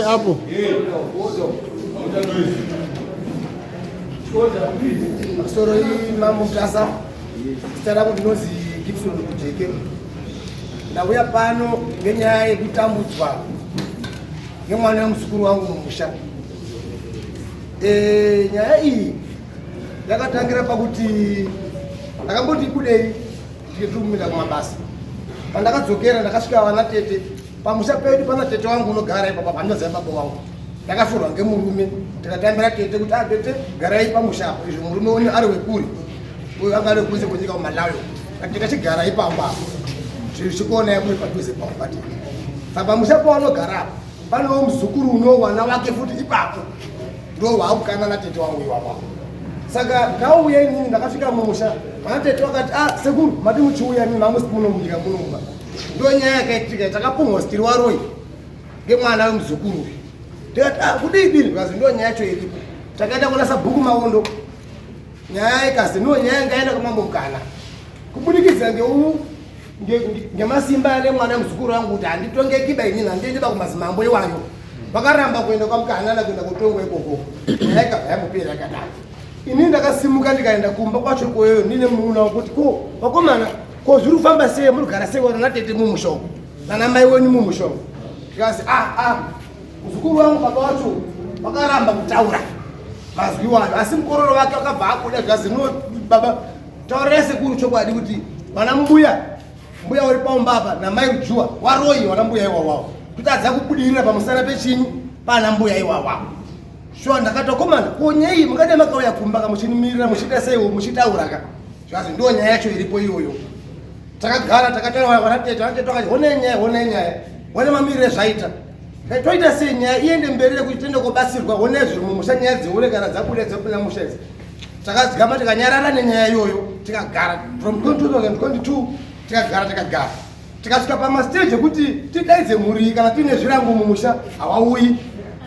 hapo soro hii mambo mtasa starabu dinozi Gibson kujeke na uya pano ngenyaya yekutambudzwa ngemwana wemuzukuru wangu mumusha. Nyaya iyi yakatangira pakuti ndakamboti kudei ndichitumira kumabasa. Pandakadzokera ndakasvika vana tete pamusha pedu pana tete wangu unogara ipapo pandoziva baba wangu. Ndakafurwa ngemurume tikatambira tete kuti tete garai pamusha apo izvo murume woni ari wekuri uyo anga ari kunze kunyika kumalawi tikachigara ipapo zvichikuona muri padhuze pati pamusha pavanogara apo panewo muzukuru uno wana wake futi ipapo ndo waakukana natete wangu iwapo. Saka kauya inini ndakasvika mumusha vana tete vakati sekuru mati muchiuya nini hamusi munomunyika munomba. Ndo nyaya yakaitika takapumwa stiri waroi ngemwana wemuzukuru tikati kudii kazi ndo nyaya yacho iripo. Takaenda kunasa bhuku maondo nyaya ikazi ndo nyaya ngaenda kumambo mukana kubudikidza ngemasimba ane mwana muzukuru wangu kuti handitonge kiba inini handindiba kumazimambo iwayo vakaramba kuenda kwamukana kuenda kutongwa ikoko nyaya ikabva yamupera yakadaro. Inini ndakasimuka ndikaenda kumba kwacho kweyo ndine mununa wokuti ko vakomana ko zviri kufamba sei muri kugara sei wana tete mumushongo nana mai wenyu mumushongo. Tikazi muzukuru wangu baba wacho vakaramba kutaura mazwi wayo asi mukororo wake wakabva akuda zvazi no baba taurira sekuru chokwadi kuti vana mbuya uri paumbapa namai rujuwa waroi wana mbuya iwawawo kuti adza kubudirira pamusana pechinyi pana mbuya iwawawo. Shuwa ndakatokomana ko nyaya iyi mungade makauya kumba kamuchinimirira muchita seiwo muchitauraka zvazi ndo nyaya yacho iripo iyoyo. Takagara takataura vana tete vakati honai nyaya hone mamirire zvaita toita sei nyaya iende mberi kuti tiende kobatsirwa hone zviri mumusha nyaya dzione kana dzabuda dzopinda musha idzi. Takadzigama tikanyarara nenyaya iyoyo tikagara from 2022 tikagara tikasvika pamasteji ekuti tidaidze mhuri kana tiine zvirango mumusha hawauyi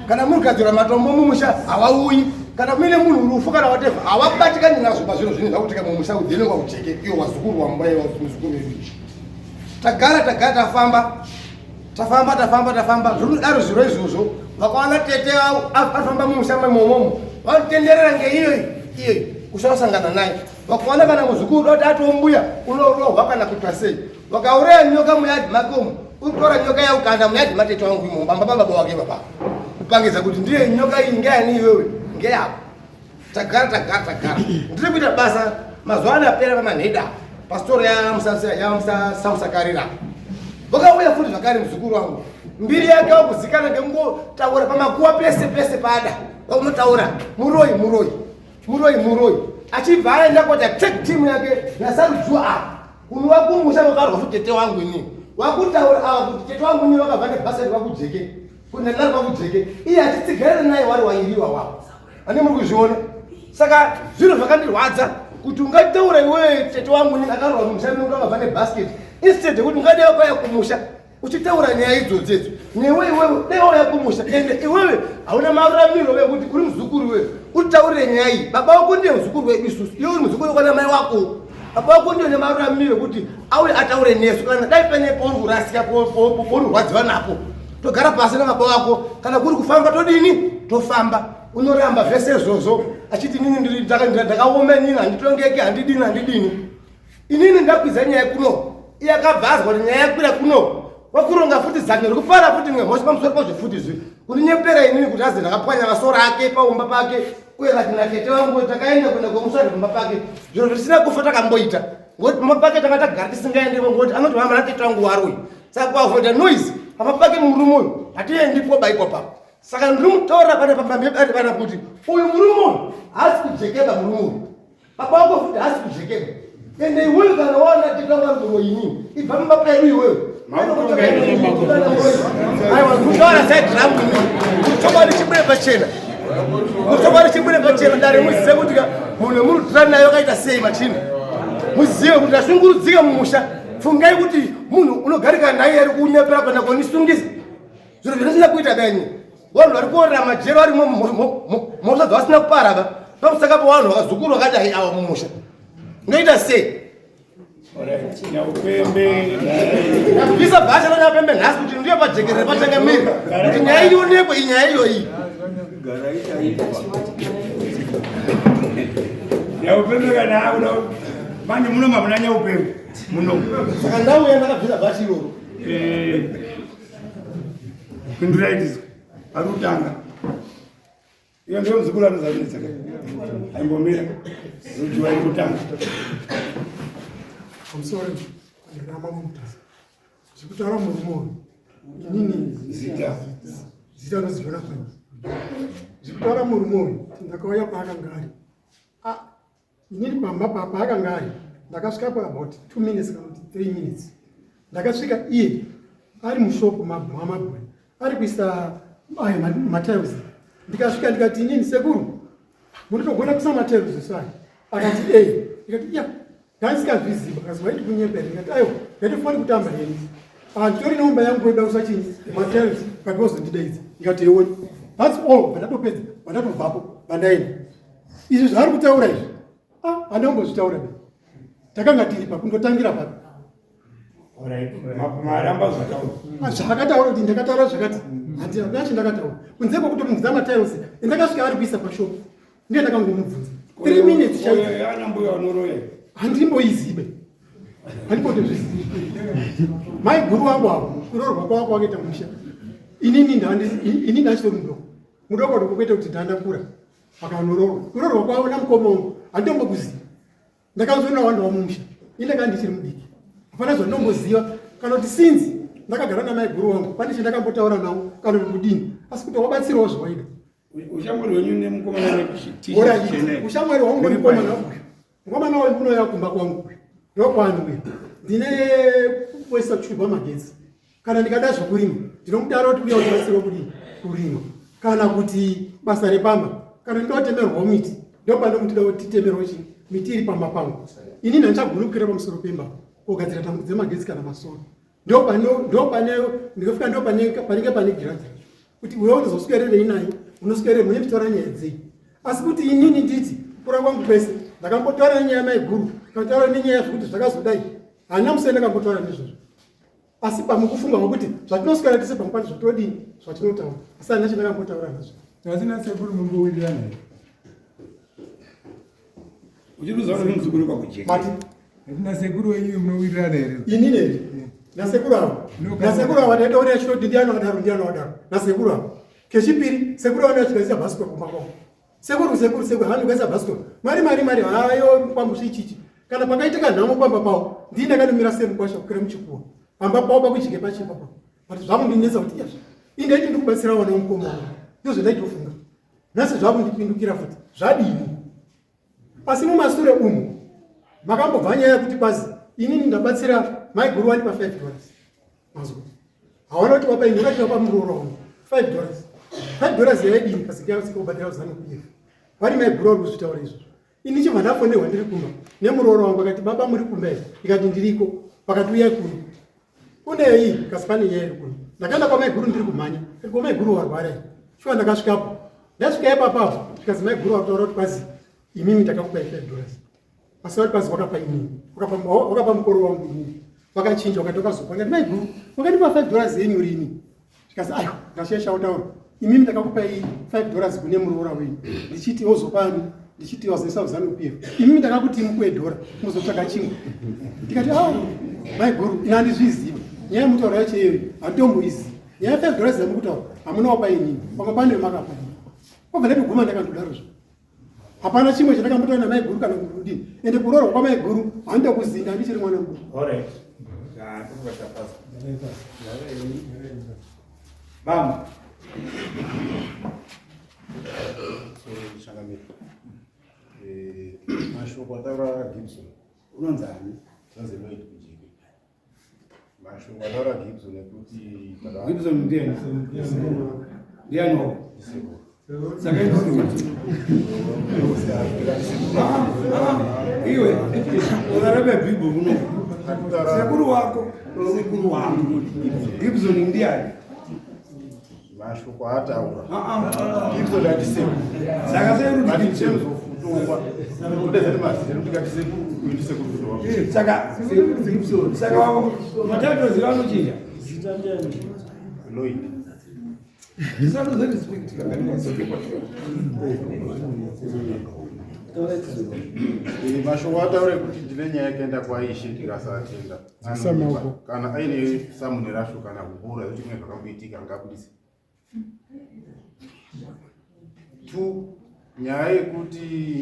kana murikadzora matombo mumusha hawauyi kana muine munhu rufu kana watevha hawabatikani nazvo pazviro zvine zvakutika mumusha udhene kwaujeke iyo wazukuru wambai muzukuru wedu. Tagara tafamba zvinodaro zviro izvozvo vakawana tete afamba mumusha maimomomo vanotenderera ngeiyoyi kusasangana naye vakawana kana muzukuru doti atombuya unorohwa kana kutwa sei vakauraya nyoka muyadhi makomo utora nyoka yaukanda muyadhi matete wangu imo bamba baba wake baba kupangidza kuti ndiye nyoka iyi ngeyani iwewe ngeyako. Tagara ndiri kuita basa mazuva ano apera pamanheda pastori yamusakarira vakauya futi zvakare muzukuru wangu mbiri yake wakuzikana ngemungotaura pamakuwa pese pada vakunotaura muroi achibva aenda kota check team yake nasarudzwa kuni wakumusha vakarwa futi tete wangu inini wakutaura kuti tete wangu inini vakabva nebhasari vakujeke kundanari vakujeke iye achitsigara naye wari wairiwa wavo ane muri kuzviona. Saka zviro zvakandirwadza kuti ungataura iwewe tete wangu inini akarwa mumusha mingu vakabva nebhasiketi instead kuti ungade wakauya kumusha uchitaura nyaya idzodzedzo newe iwewe dai wauya kumusha ende iwewe hauna mararamiro wekuti kuri muzukuru wewe utaurire nyaya iyi. Baba wako ndiye muzukuru wedu isusu iwe uri muzukuru kana mai wako. Baba wako ndiye une mararamiro wekuti auye ataure nesu kana dai pane pauri kurasika pauri kurwadziwa napo togara pasi nababa wako kana kuri kufamba todini tofamba. Unoramba zvese izvozvo achiti nini ndakaoma nini handitongeki handidini inini ndakwidza nyaya kuno yakabvazwa kuti nyaya yakwira kuno wakuronga futi zake rikupara futi mwehosi pamusoro pazvifuti zvi kundinyepera inini kuti azi ndakapwanya masoro ake paumba pake uye katina tete wangu takaenda kuenda komusana pamba pake zviro zvisina kufa takamboita ngokuti pamba pake tanga tagara tisingaendepo ngokuti anoti vamba natete wangu waroi. Saka kwavoita noise pamba pake murume uyu hatiendi baiko papo. Saka ndiri mutaura pana kuti uyu murume uyu haasi kujekeba murume uyu baba wako futi haasi kujekeba ende iwewe kana waona tete wangu ari kuroi inini ibva pamba pedu iwewe mutaura saidhiramu muchokwadi chibwire pachena dare muzive kuti munhu wemunotirani nayo akaita sei machini muzive kuti asungurudzika mumusha. Fungai kuti munhu unogarika naye ari kunyepera kana konisungisa zviro zvinosina kuita kanyi vanhu vari kuorera majero arimo mhosva dzavasina kupara pakusaka pavanhu vakazukuru vakadai ava mumusha unoita sei? Nakubvisa bhacha raNyapembe nhasi kuti ndiyo pajekerere pachangamiri kuti nyaya ionekwe inyaya iyoyi. Nyapembe kana akuda manje muno mabuna Nyapembe muno. Saka ndauya ndakabvisa bhachi iroro. Kunduraitizo arutanga. Iyo ndio mzukuru anozalisa. Aimbomira. Rujuwa irutanga. I'm sorry. Ndinamamuta. Zikutara murumo. Nini zita nozivona kwani. Zikutara murumo. Ndakauya paakangari. Inini pamba paakangari. Ndakasvika pa about 2 minutes kana 3 minutes. Ndakasvika iye ari mushopu mabwe. Ari kuisa materials. Ndikasvika ndikati inini sekuru. Munotogona kuisa materials sai. Akati ndikati ya ndaisikazviziva akazwa iti kunyembera ndikati aiwa ndatifani kutamba henzi nditori neumba yangu kuenda usachini materials kati wozondidaidza ndikati iwoni that's all vandatopedza vandatobvapo vandaenda izvi zvaari kutaura izvi handaombozvitaura be takanga tiri pakundotangira papi zvakataura kuti ndakataura zvakati handinacho ndakataura kunze kwekutomunzira materials endakasvika ari kuisa pashopu ndiye ndakangomubvunza 3 minutes chaizo handimboizibe handipotozvizive maiguru wangu avo kurorwa kwako wakaita musha inini ndachitori mudoko dokukweta kuti ndandakura pakanororwa kurorwa kwavo namukoma wangu handitombokuziva ndakazoona vanhu vamumusha indakanga ndichiri mudiki hapana zvandinomboziva kana kuti sinzi ndakagara namaiguru wangu pane chendakambotaura navo kana kuti kudini asi kuti wabatsirawo zvawaida ushamwari wenyu nemukomana ushamwari wangu nemukomana wabuyo mukomana wangu unoya kumba kwangu ndokwangu ndine kuwesa kuchubva magetsi kana ndikada zvokurima ndinomutara kuti uya ubatsira kurima kana kuti basa repamba kana ndotemerwawo miti ndopandokutida kuti titemerwa miti iri pamba pangu ini ndandichagona kukwira pamusoro pemba kugadzira tambo dzemagetsi kana masoro ndikafika ndopanenge pane girazi kuti uyo unozoswederei nayo unoswederei mune titora nyaya dzei asi kuti inini nditi kura kwangu kwese ndakambotaura nenyaya maiguru kataura nenyaya zvekuti zvakazodai hana musene ndakambotaura nezvozvo asi pamukufunga hwekuti zvatinoswera tese pamukwanisa zvotodini zvatinotaura asi hana chendakambotaura nazvo asina sekuru mumbowirirana here uchiruzaura nemuzukuru kwakujeka mati asina sekuru wenyu munowirirana here inini here nasekuru avo ndaitaura yachitoti ndiano wadaro nasekuru avo kechipiri sekuru avo ndachikaisa bhasikoro kumba kwavo sekuru handi kuisa bhasikoro mari hayo pambo chichichi kana pakaitika nhamo pamba pavo ndii ndakanomira semukwasha kukwira muchikuwa pamba pavo pakujike pachipa pavo but zvamundinetsa kuti yazvo indaiti ndiri kubatsira vana vomukoma wangu ndizvo ndaitofunga nhasi zvamundipindukira futi zvadini asi mumasure umu makambobva nyaya yekuti basi inini ndabatsira maiguru wandipa $5 mazwa hawana kuti wapa ini wakati wapa muroora wangu $5 yaidini pasikobhadhira zanupf vari maiguru vari kuzvitaura izvozvo ini chibva ndafonderwa ndiri kumba nemurooro wangu akati baba muri kumba here ikati ndiriko pakati uyai kuno kunei kasi pane nyaya iri kuno ndakaenda kwamaiguru ndiri kumhanya iri kwamaiguru warwara here shuwa ndakasvikapo ndasvika ipapapo zvikazi maiguru vakutaura kuti kwazi imimi ndakakupai $5 asi vari kwazi wakapa inini wakapa mukoro wangu inini vakachinja wakati wakazopa ngati maiguru wakandipa $5 yenyu rini zvikazi ayo ndasheshautaura imimi ndakakupai $5 kune muroora wenyu ndichiti ozopani ndichiti wazoisa uzanupf imimi ndakakuti mukuedhora muzotsvaka chimwe ndikati maiguru ina handizviziva nyaya yemutaura yacho iyoyo handitomboiziva nyaya $5 yamukutaura hamunaopa inini pamwe pane makapa kwabva ndaitoguma ndakandodarozvo hapana chimwe chandakambotaura namaiguru kana kudini ende kuroorwa kwamaiguru handokuzinda handichiri mwana mudu Vamos. Mashoko ataura Gibson unonzani zvazeloid kujike mashoko ataura Gibson ekuti Gibson ndiano saka iwe unarebe bibo uno sekuru wako Gibson ndiani mashoko ataura Gibson ndisekuru saka seru but in terms of kutongwa kudezera masi ndikatise kuindise kurudo saka wako matatu zikanochita Lloyd mashoko ataure kuti ndine nyaya yekuenda kwaishe ndikasatenda kana aine samune rasho kana kubura zvichimwe zvakamboitika ngabudise tu nyaya yekuti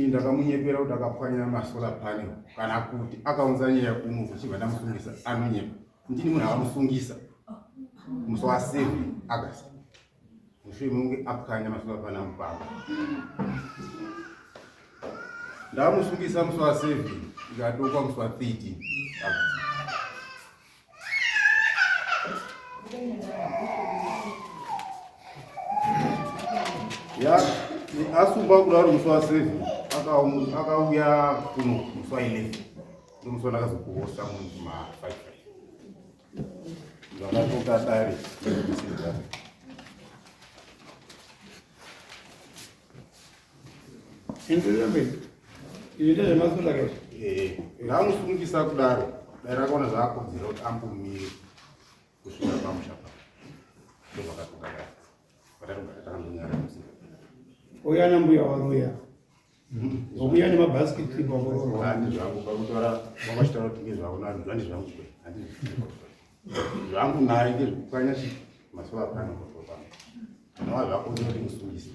ndakamunyepera kuti akapwanya masolar panel kana kuti akaunza nyaya yekuno kuchibva ndamusungisa anonyepa ndini munhu akamusungisa musi wa7 August mushure munge apwanya masolar panel mupamba ndamusungisa musi wa7 ikadokwa musi wa13 ya asumba kudaro musi wa7 akauya kuno musi wa11 ndomusi wandakazokuhosa munhu ma5 ndakatoka dare ndamusungisa kudaro dai rakaona zvaakodzera kuti ambomire kusvika pamusha ndovakatoka dare vatatogatakandonyara musi uya nambuya waruya uya nemabhasikiti handi zvangu pakutora wakachitaura kuti ngezvaona zvandi zvangu zvangu naye ngezvekupwanya masolar panel kutopamba nova zvakodzera kuti musungise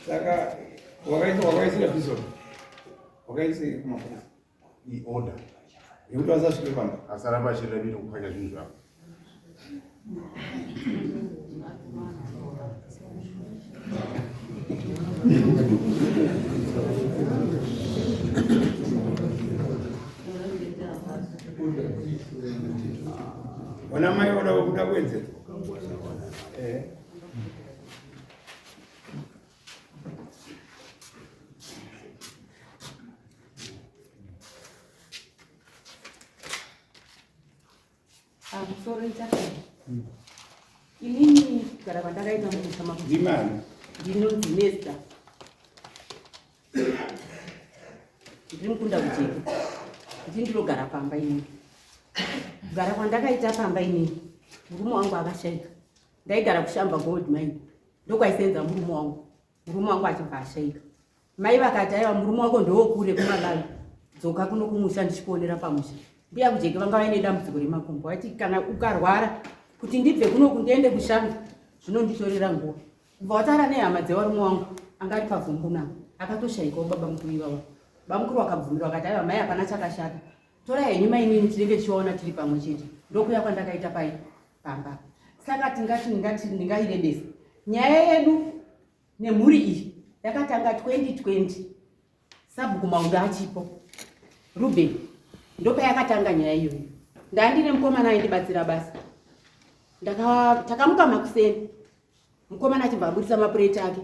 saka wakaisira pisoni wakaise kumapurisa iorder yekuti asasvike pamba asaramba achirevire kupwanya zvinhu zvavo wana mai wada wakuda kwenze sorry chaka inini gara kwandakaita mukusama ndimani ndinonzi Nesta ndiri mukunda kujeka ndini ndinogara pamba inini kugara kwandakaita pamba inini murume wangu akashaika ndaigara kushamba gold mine ndokwaisenza murume wangu achibva ashaika mai vakati aiwa murume wako ndowokure kumalala dzoka kuno kumusha ndichikuonera pamusha mbuya kujeke vanga vaine dambudziko remakumbo vati kana ukarwara kuti ndibve kunoku ndiende kushanda zvinonditorera nguva kubva watara nehama dzevarume wangu anga ari pavhumbu navo akatoshaikawo baba mukuru ivavo baba mukuru vakabvumira vakati aiwa mai hapana chakashata tora henyu mainini tinenge tichiona tiri pamwe chete ndokuya kwandakaita pai pamba saka tingati ndingairedesa nyaya yedu nemhuri iyi yakatanga 2020 sabhuku maunda achipo Ruben ndopayakatanga nyaya iyoyo ndandine mukomana aindibatsira basa takamuka makuseni mukomana achibva abudisa mapureti ake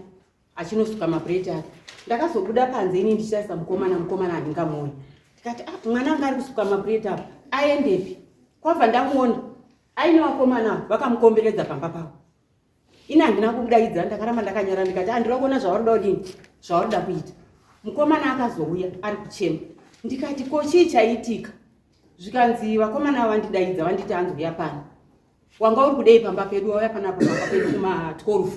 achinosuka mapureti ake ndakazobuda panze ini ndichitaisa mukomana handingamuoni tikati mwana anga ari kusuka mapureti apo aendepi kwabva ndamuona aine vakomana vakamukomberedza pamba pavo ini handina kudaidza ndakaramba ndakanyara ndikati handira kuona zvaurida kudini zvaurida kuita mukomana akazouya ari kuchema ndikati ko chii chaitika zvikanzi vakomana vandidaidza vanditi anzouya pano wanga uri kudei pamba pedu wauya panapa pamba pedu kuma12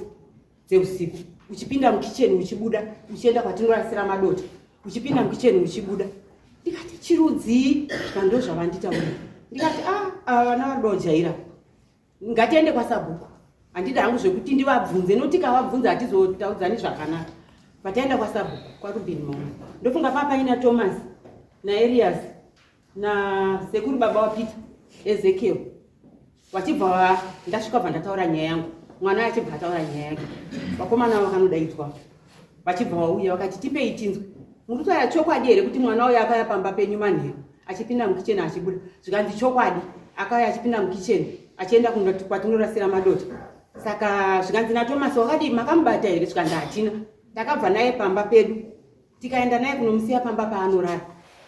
dzeusiku uchipinda mukicheni uchibuda uchienda kwatinorasira madota uchipinda mukicheni uchibuda ndikati chirudzii zvando zvavanditaura ndikati vana vari kujaira ngatiende kwasabhuku handidi hangu zvekuti ndivabvunze noti kavabvunza hatizotaudzani zvakanaka pataenda kwasabhuku kwaRuben Maunga ndofunga papaina Thomas naErias nasekuru baba waPeter Ezekiel wachibva ndasvika bva ndataura nyaya yangu mwana achibva ataura nyaya yake vakomana vakanodaidzwa vachibva vauya vakati tipei tinzwe muri kutaura chokwadi here kuti mwana uyo akauya pamba penyu manheru achipinda mukicheni achibuda zvikanzi chokwadi akauya achipinda mukicheni achienda kwatinorasira madota saka zvikanzi naThomas wakadii makamubata here zvikanzi hatina takabva naye pamba pedu tikaenda naye kunomusiya pamba paanorara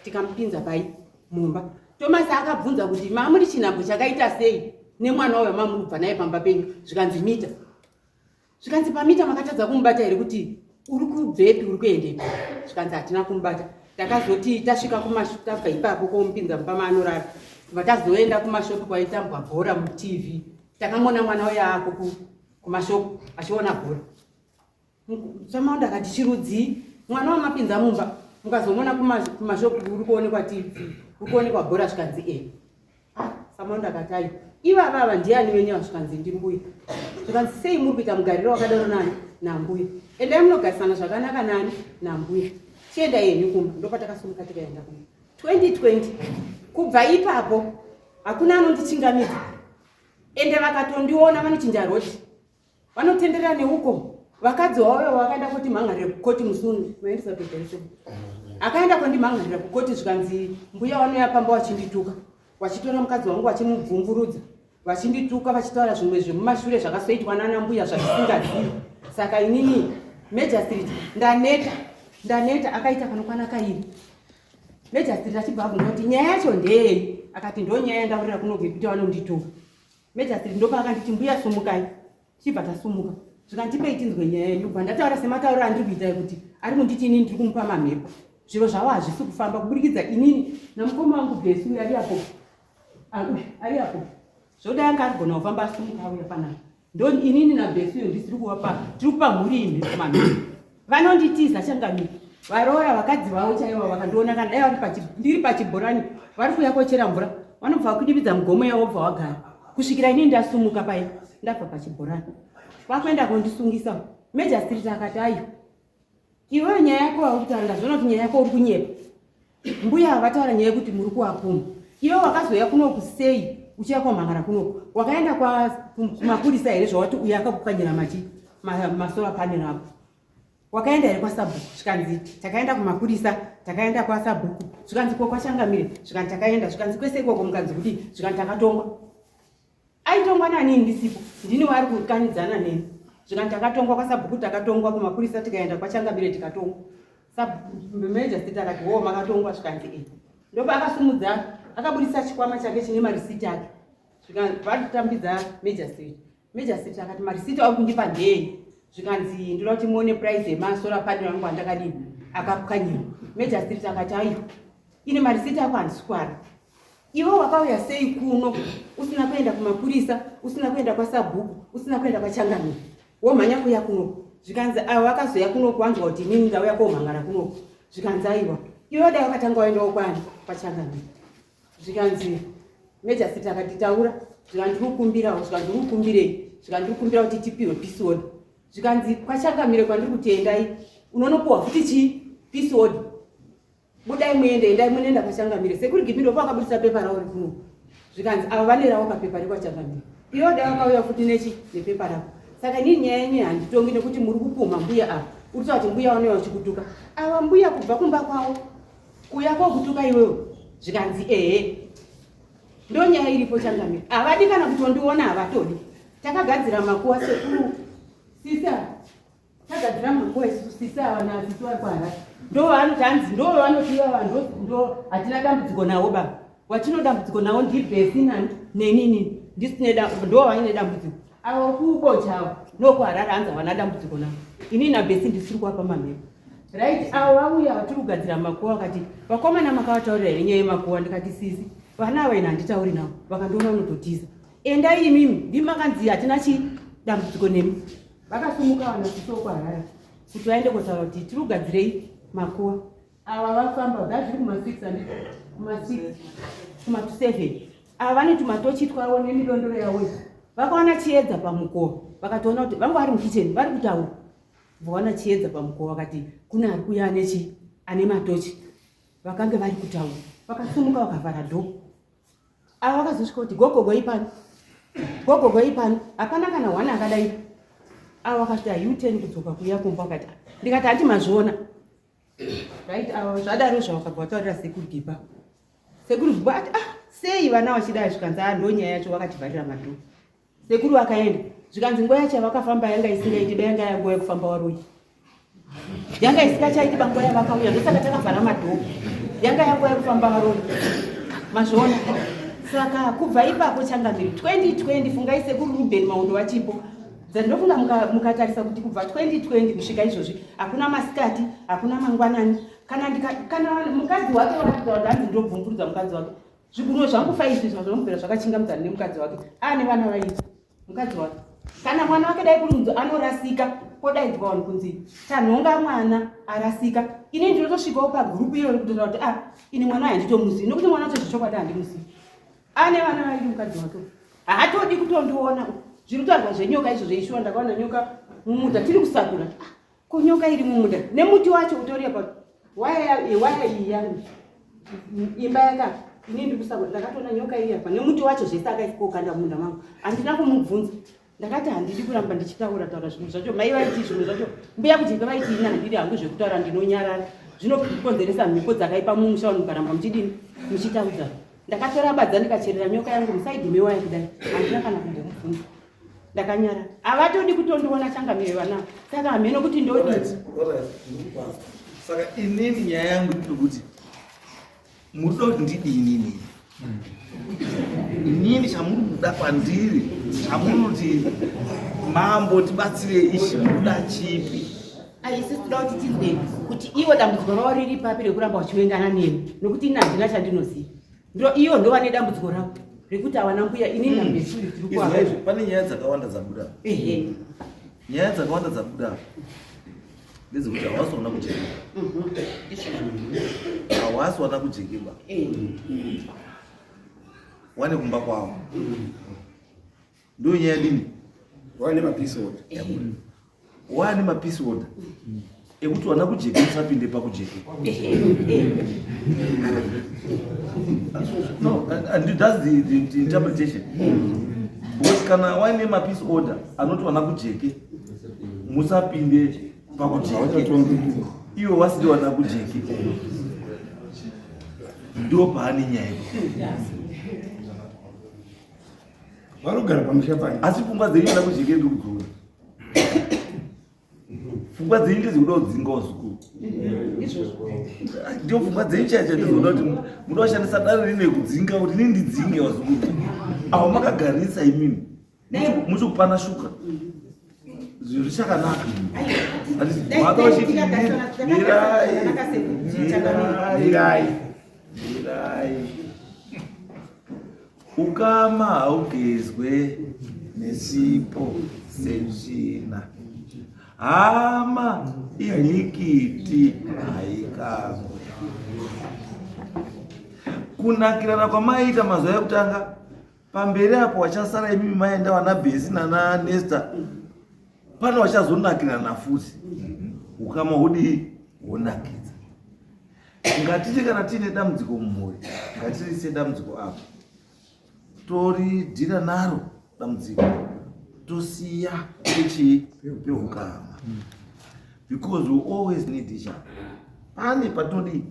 tikamupinza pai mumba Thomas akabvunza kuti mamuri chinhambo chakaita sei nemwana uyo mamurubva naye pamba penyu zvikanzi mita zvikanzi pamita makatadza kumubata here kuti uri kubvepi uri kuendepi? Zvikanzi hatina kumubata. Takazoti tasvika kumashopu, tabva ipapo komupinza mumba maanorara, vatazoenda kumashopu kwaitambwa bhora muTV, takamona mwana uya ako kumashopu achiona bhora. Samaunda akati Chirudzii, mwana wamapinza mumba mukazomona kumashopu uri kuonekwa TV, uri kuonekwa bhora. Zvikanzi Samaunda akati ayo ivava ava ndiani wenyewa? Zvikanzi ndimbuya. Zvikanzi sei muri kuita mugariro wakadaro nani? Nambuya. Endai munogarisana zvakanaka nani? Nambuya. Chienda yenyu kumba. Ndopatakasumuka tikaenda kumba 2020. Kubva ipapo hakuna anondichingamidza, ende vakatondiona vanochinja roti, vanotenderera neuko. Vakadzi wauyo vakaenda kuti mhangarira kukoti musunu maendisa kutoiso, akaenda kondimhangarira kukoti. Zvikanzi mbuya vanoya pamba vachindituka, vachitora mukadzi wangu vachimubvumvurudza, vachindituka, vachitaura zvimwe zvemumashure zvakasoitwa nana mbuya zvatisingazii. Saka inini Major Street ndaneta. Akaita panokwana kairi. Major Street achibva abvunza kuti nyaya yacho ndei? Akati ndo nyaya yandaurira kunobve kuti vanondituka. Major Street ndopa akanditi mbuya sumukai. Chibva tasumuka. Zvikandipei tinzwe nyaya yenyu. Ndataura sematauro andiri kuita kuti ari kunditi inini ndiri kumupa mamhepo. Zviro zvavo hazvisi kufamba kuburikidza inini namukoma wangu Bhesi uyu ari apo. Zvoda yanga arigona kufamba asumuka auya panapa. Ndo inini naBhesi uyu ndisiri kupa mhuri imhepo mamhepo. Vanonditiza changamiri. Varoya vakadzi vavo chaivo vakandiona kana dai ndiri pachibhorani vari kuuya kochera mvura, vanobva kudibidza mugomo yavo bva wagara kusvikira inini ndasumuka pai ndabva pachibhorani. Vakuenda kondisungisa. Major Street akati ayo iwe nyaya yako wakutaura ndazviona kuti nyaya yako uri kunyepa. Mbuya havataura nyaya yekuti muri kuwapuma. Iwe wakazoya kunoku sei uchiya kwamhangara kunoku? Wakaenda kumapurisa here zvawati uyo akakupwanyira masolar panel apo? Wakaenda here kwaSabhuku? Zvikanzi takaenda kumapurisa, takaenda kwaSabhuku. Zvikanzi kwachangamire? Zvikanzi takaenda. Zvikanzi kwese ikoko mukanzi kuti? Zvikanzi takatongwa. Aitongwa nani ndisipo? Ndini wari kukanidzana neni. Zvikanzi takatongwa kwaSabhuku, takatongwa kumapurisa, tikaenda kwachangamire tikatongwa. Major Street akati makatongwa? Zvikanzi ndopa akasumudza, akabudisa chikwama chake chine marisiti ake. Zvikanzi vatambidza Major Street. Major Street akati marisiti ari kundipa ndei? Zvikanzi ndoda kuti muone price yemasolar panel angu andakadini akapwanyira. Major Street akati ayo ine marisiti ako handiswara. Iwe wakauya sei kuno usina kuenda kumapurisa, usina kuenda kwaSabhuku, usina kuenda kwachangamire, womhanya kuya kuno? Zvikanzi avo vakazoya kuno kuwanzwa kuti inini ndauya komhangara kuno. Zvikanzi aiwa iwe dai wakatanga waendawo kwani kwachangamire. Zvikanzi Major Street akati taura. Zvikanzi ndikukumbirawo. Zvikanzi ndikukumbirei? Zvikanzi ndikukumbira kuti tipiwe peace order. Zvikanzi kwachangamire kwandiri kutendai unonopuwa futi peace order. Budai muende, endai munoenda kwachangamire. Sekuri Gipindo pakabudisa pepa rawo rikuno. Zvikanzi avo vane rawo kapepa rekwachangamire. Iwe dai wakauya futi nepepa rawo. Saka inini nyaya yenyu handitongi nekuti muri kupuma mbuya ava. Uri kuti mbuya wanoya uchikutuka. Ava mbuya kubva kumba kwavo kuya kokutuka iwewe. Zvikanzi ndo nyaya iripo changamire. Havadi kana kutondiona havatodi. Takagadzira makuwa sekuru sisa. Takagadzira makuwa sisa wana sisa kwara. Ndo vanotanzi ndo vanotiwa vanhu ndo hatina dambudziko nawo baba. Watino dambudziko nawo ndiBhesi nenini ndisine ndo vaine dambudziko. Avo kubochawo nokwarara anza wana dambudziko nawo. Inini naBhesi ndisiri kuwapa mamhepo. Right, avo vauya vatiri kugadzira makuwa vakati vakomana makavataurira here nyaya yemakuwa? Ndikati sisi vana ava ine handitauri navo. Vakandiona unototiza. Endai imimi ndimakanzi hatina dambudziko nemi. Vakasumuka vana sisoko harara kuti vaende kotaura kuti tiri kugadzirei makuwa. Ava vafamba zviri kuma6 kuma7. Ava vane tumatochi twavo nemidondoro yavo. Vakaona chiedza pamukowa. Vakatoona kuti vangu vari mukicheni vari kutaura. Vaona chiedza pamukowa vakati kuna ari kuya ane matochi. Vakange vari kutaura. Vakasumuka vakavhara dho. Ava vakazosvika kuti gogogo ipano. Hapana kana wana akadai. Ava vakati U10 kudzoka kuya kumba vakati. Ndikati hati mazviona. Right, ava zvadaro zvavakabva vataurira sekuru Gipa. Sekuru Gipa ati sei vana vachidai? Zvikanzi ndo nyaya yacho vakativharira madho. Sekuru vakaenda. Zvikanzi nguva yacho vakafamba yanga isingaiti danga yanguva yekufamba waroyi. Yanga isingachaiti banguva yavakauya. Ndosaka takavhara madho. Yanga yanguva yekufamba waroyi. Mazviona. Saka kubva ipapo changamire 2020 fungai sekuru Ruben Maundo vachipo. dzandinofunga mukatarisa kuti kubva 2020 kusvika izvozvi hakuna masikati, hakuna mangwanani. Kana mukadzi wake wataura hanzi ndobvumburudza mukadzi wake, zviguno zvangu 5 zvazvinobvira zvakachingamudzana nemukadzi wake ane vana vaiti mukadzi wake. Kana mwana wake dai kurunzi anorasika podaidzwa vanhu kunzi tanhonga mwana arasika, ini ndinotosvikawo pagurupu iyo kutotaura kuti ini mwana wayo handitomuzivi nokuti mwana wacho zvechokwadi handimuzivi. Ane vana vaiti mukadzi wake, haatodi kutondiona. Zviri kutaurwa zvenyoka izvo zveishuwa. Ndakaona nyoka mumunda tiri kusakura, ko nyoka iri mumunda nemuti wacho utoriya pa waya iyi yangu imba yaka ini ndiri kusakura. Ndakatoona nyoka iri apa nemuti wacho zvese akaikokanda mumunda mangu. Handina kumubvunza, ndakati handidi kuramba ndichitaura zvinhu zvacho. Mai vaiti zvinhu zvacho, mbuya kujeka vaiti ini handiri hangu zvekutaura, ndinonyarara. Zvinokonzeresa mhiko dzakaipa mumusha vanhu mukaramba muchidini muchitaudzana. Ndakatora badza ndikacherera nyoka yangu musaidhi mewaya kudai, handina kana kumbomubvunza. Ndakanyara. Havatodi kutondiona changamire vana. Saka hameno kuti ndoti. Saka inini nyaya yangu ndikuti munoda kuti ndidini inini chamuri kuda kwandiri, chamuri mambo tibatsire ishi munoda chipi? Isi toda kuti tizwe kuti iwo dambudziko ravo riri papi rekuramba uchiwengana neni nokuti ine handina chandinoziva. Iyo ndo vane dambudziko ravo rekuti hawana mbuya inini nambesuri tiri kuapa. Pane nyaya dzakawanda dzabuda. Nyaya dzakawanda dzabuda ndedzekuti hawasiwana kujekeba. Hawasiwana kujekeba. Wane kumba kwavo. Ndo nyaya dini? Wane mapeace order. Wane mapeace order. Ekuti wana kujeke usapinde pakujeke. No, and that's the interpretation. Because kana wane mapeace order anoti wana kujeke musapinde pakujeke. Iwe wasidi wana kujeke. Ndo paani nyaya. Varogara pamusha pani. Asi pfungwa dzenyu wana kujeke ndikudzura. Pfungwa dzenyu ndedzekuda kudzingawo zvikuru. Ndio pfungwa dzenyu chaicho ndedzekuda kuti munoda kushandisa dare rine kudzinga kuti inini ndidzingewo zvikuru. Aho makagarisa imini muchikupana shuka. Zviro chakanaka. Mirai. Ukama haugezwe nesipo setsvina. Hama inhikiti haikamwe. Kunakirana kwamaita mazuva ekutanga pamberi apo wachasara imimi maenda wana Bhesi nana Nesta, pano wachazonakirana futi. Ukama hudi honakidza. Ngatiti kana tine dambudziko mumhuri, ngatirise dambudziko apo, toridhira naro dambudziko, tosiya peukama. Because we always need each other. Pane patodi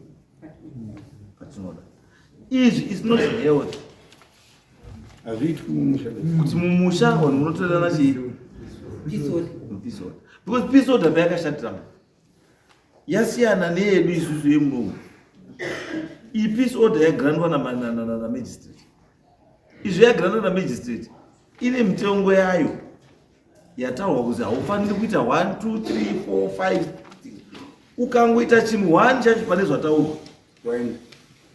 patinoda. Is not health. Kuti mumusha vanhu munotorana peace order. Because peace order payakashatira yasiyana neyedu isusu yemunhu. Iyi peace order yagrandwa na magistrate. Izvo yagrandwa na magistrate ine mitengo yayo yataurwa kuzi haufaniri kuita 1 2 3 4 5. Ukangoita chinhu 1 chacho pane zvataurwa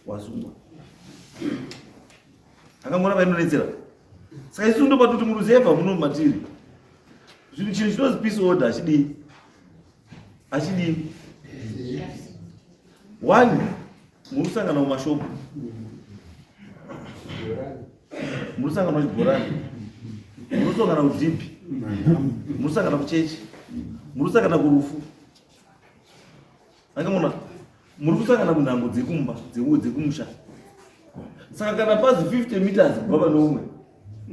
wasungwa. Akamona vainonetsera. Saka isusu ndo patuti muruzevha muno matiri. Chinhu chinozi peace order achidi 1 murusangana mumashopu, murusangana muchibhorani, murusangana kudhipi, murusangana kuchechi, murusangana kurufu. Akamona murusangana munhango dzekumba dzekumusha. Saka kana pazi 50 meters kubva nomwe,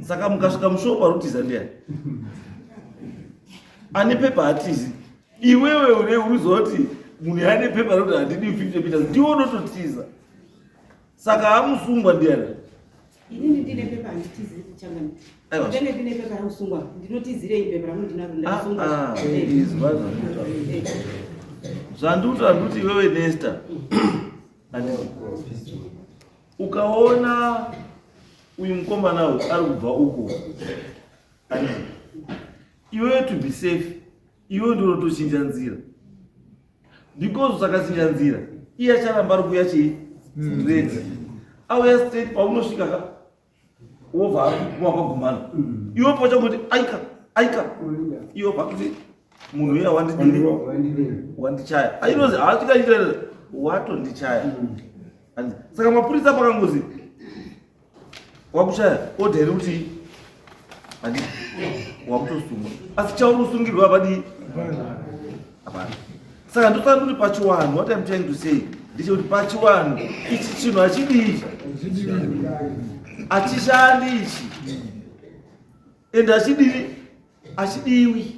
saka mukasvika mushopu arutiza ndiani? Ane pepa hatizi. Iwewe urizoti munhu ane pepa rekuti handidi 50 meters ndiwo unototiza. Saka hamusungwa ndiani? Inini ndine pepa handitizi changani. Ndine ndine pepa rausungwa. Ndinotizirei pepa ramuti ndinaro ndasungwa. Zvanduta nduti iwewe Nesta. Ukaona uyu mukomana ari kubva uko. iwewe to be safe, iwe ndio unotochinja nzira, because usakachinja nzira iye acharamba ari kuuya chii straight. Auya straight paunosvika ka wobva wakagumana iwe pacha kuti aika iwe pakuti munhu uya wandichaya ainozi haasvikaita watondichaya. Saka mapurisa pakangozi wakuchaya odheri kuti wakutosungwa, asi chaurosungirwa padii hapana. Saka ndosana kuti pachiwanhu, what I'm trying to say ndechekuti pachiwanhu ichi chinhu hachidii, hachishandi ichi, ende hachidiwi.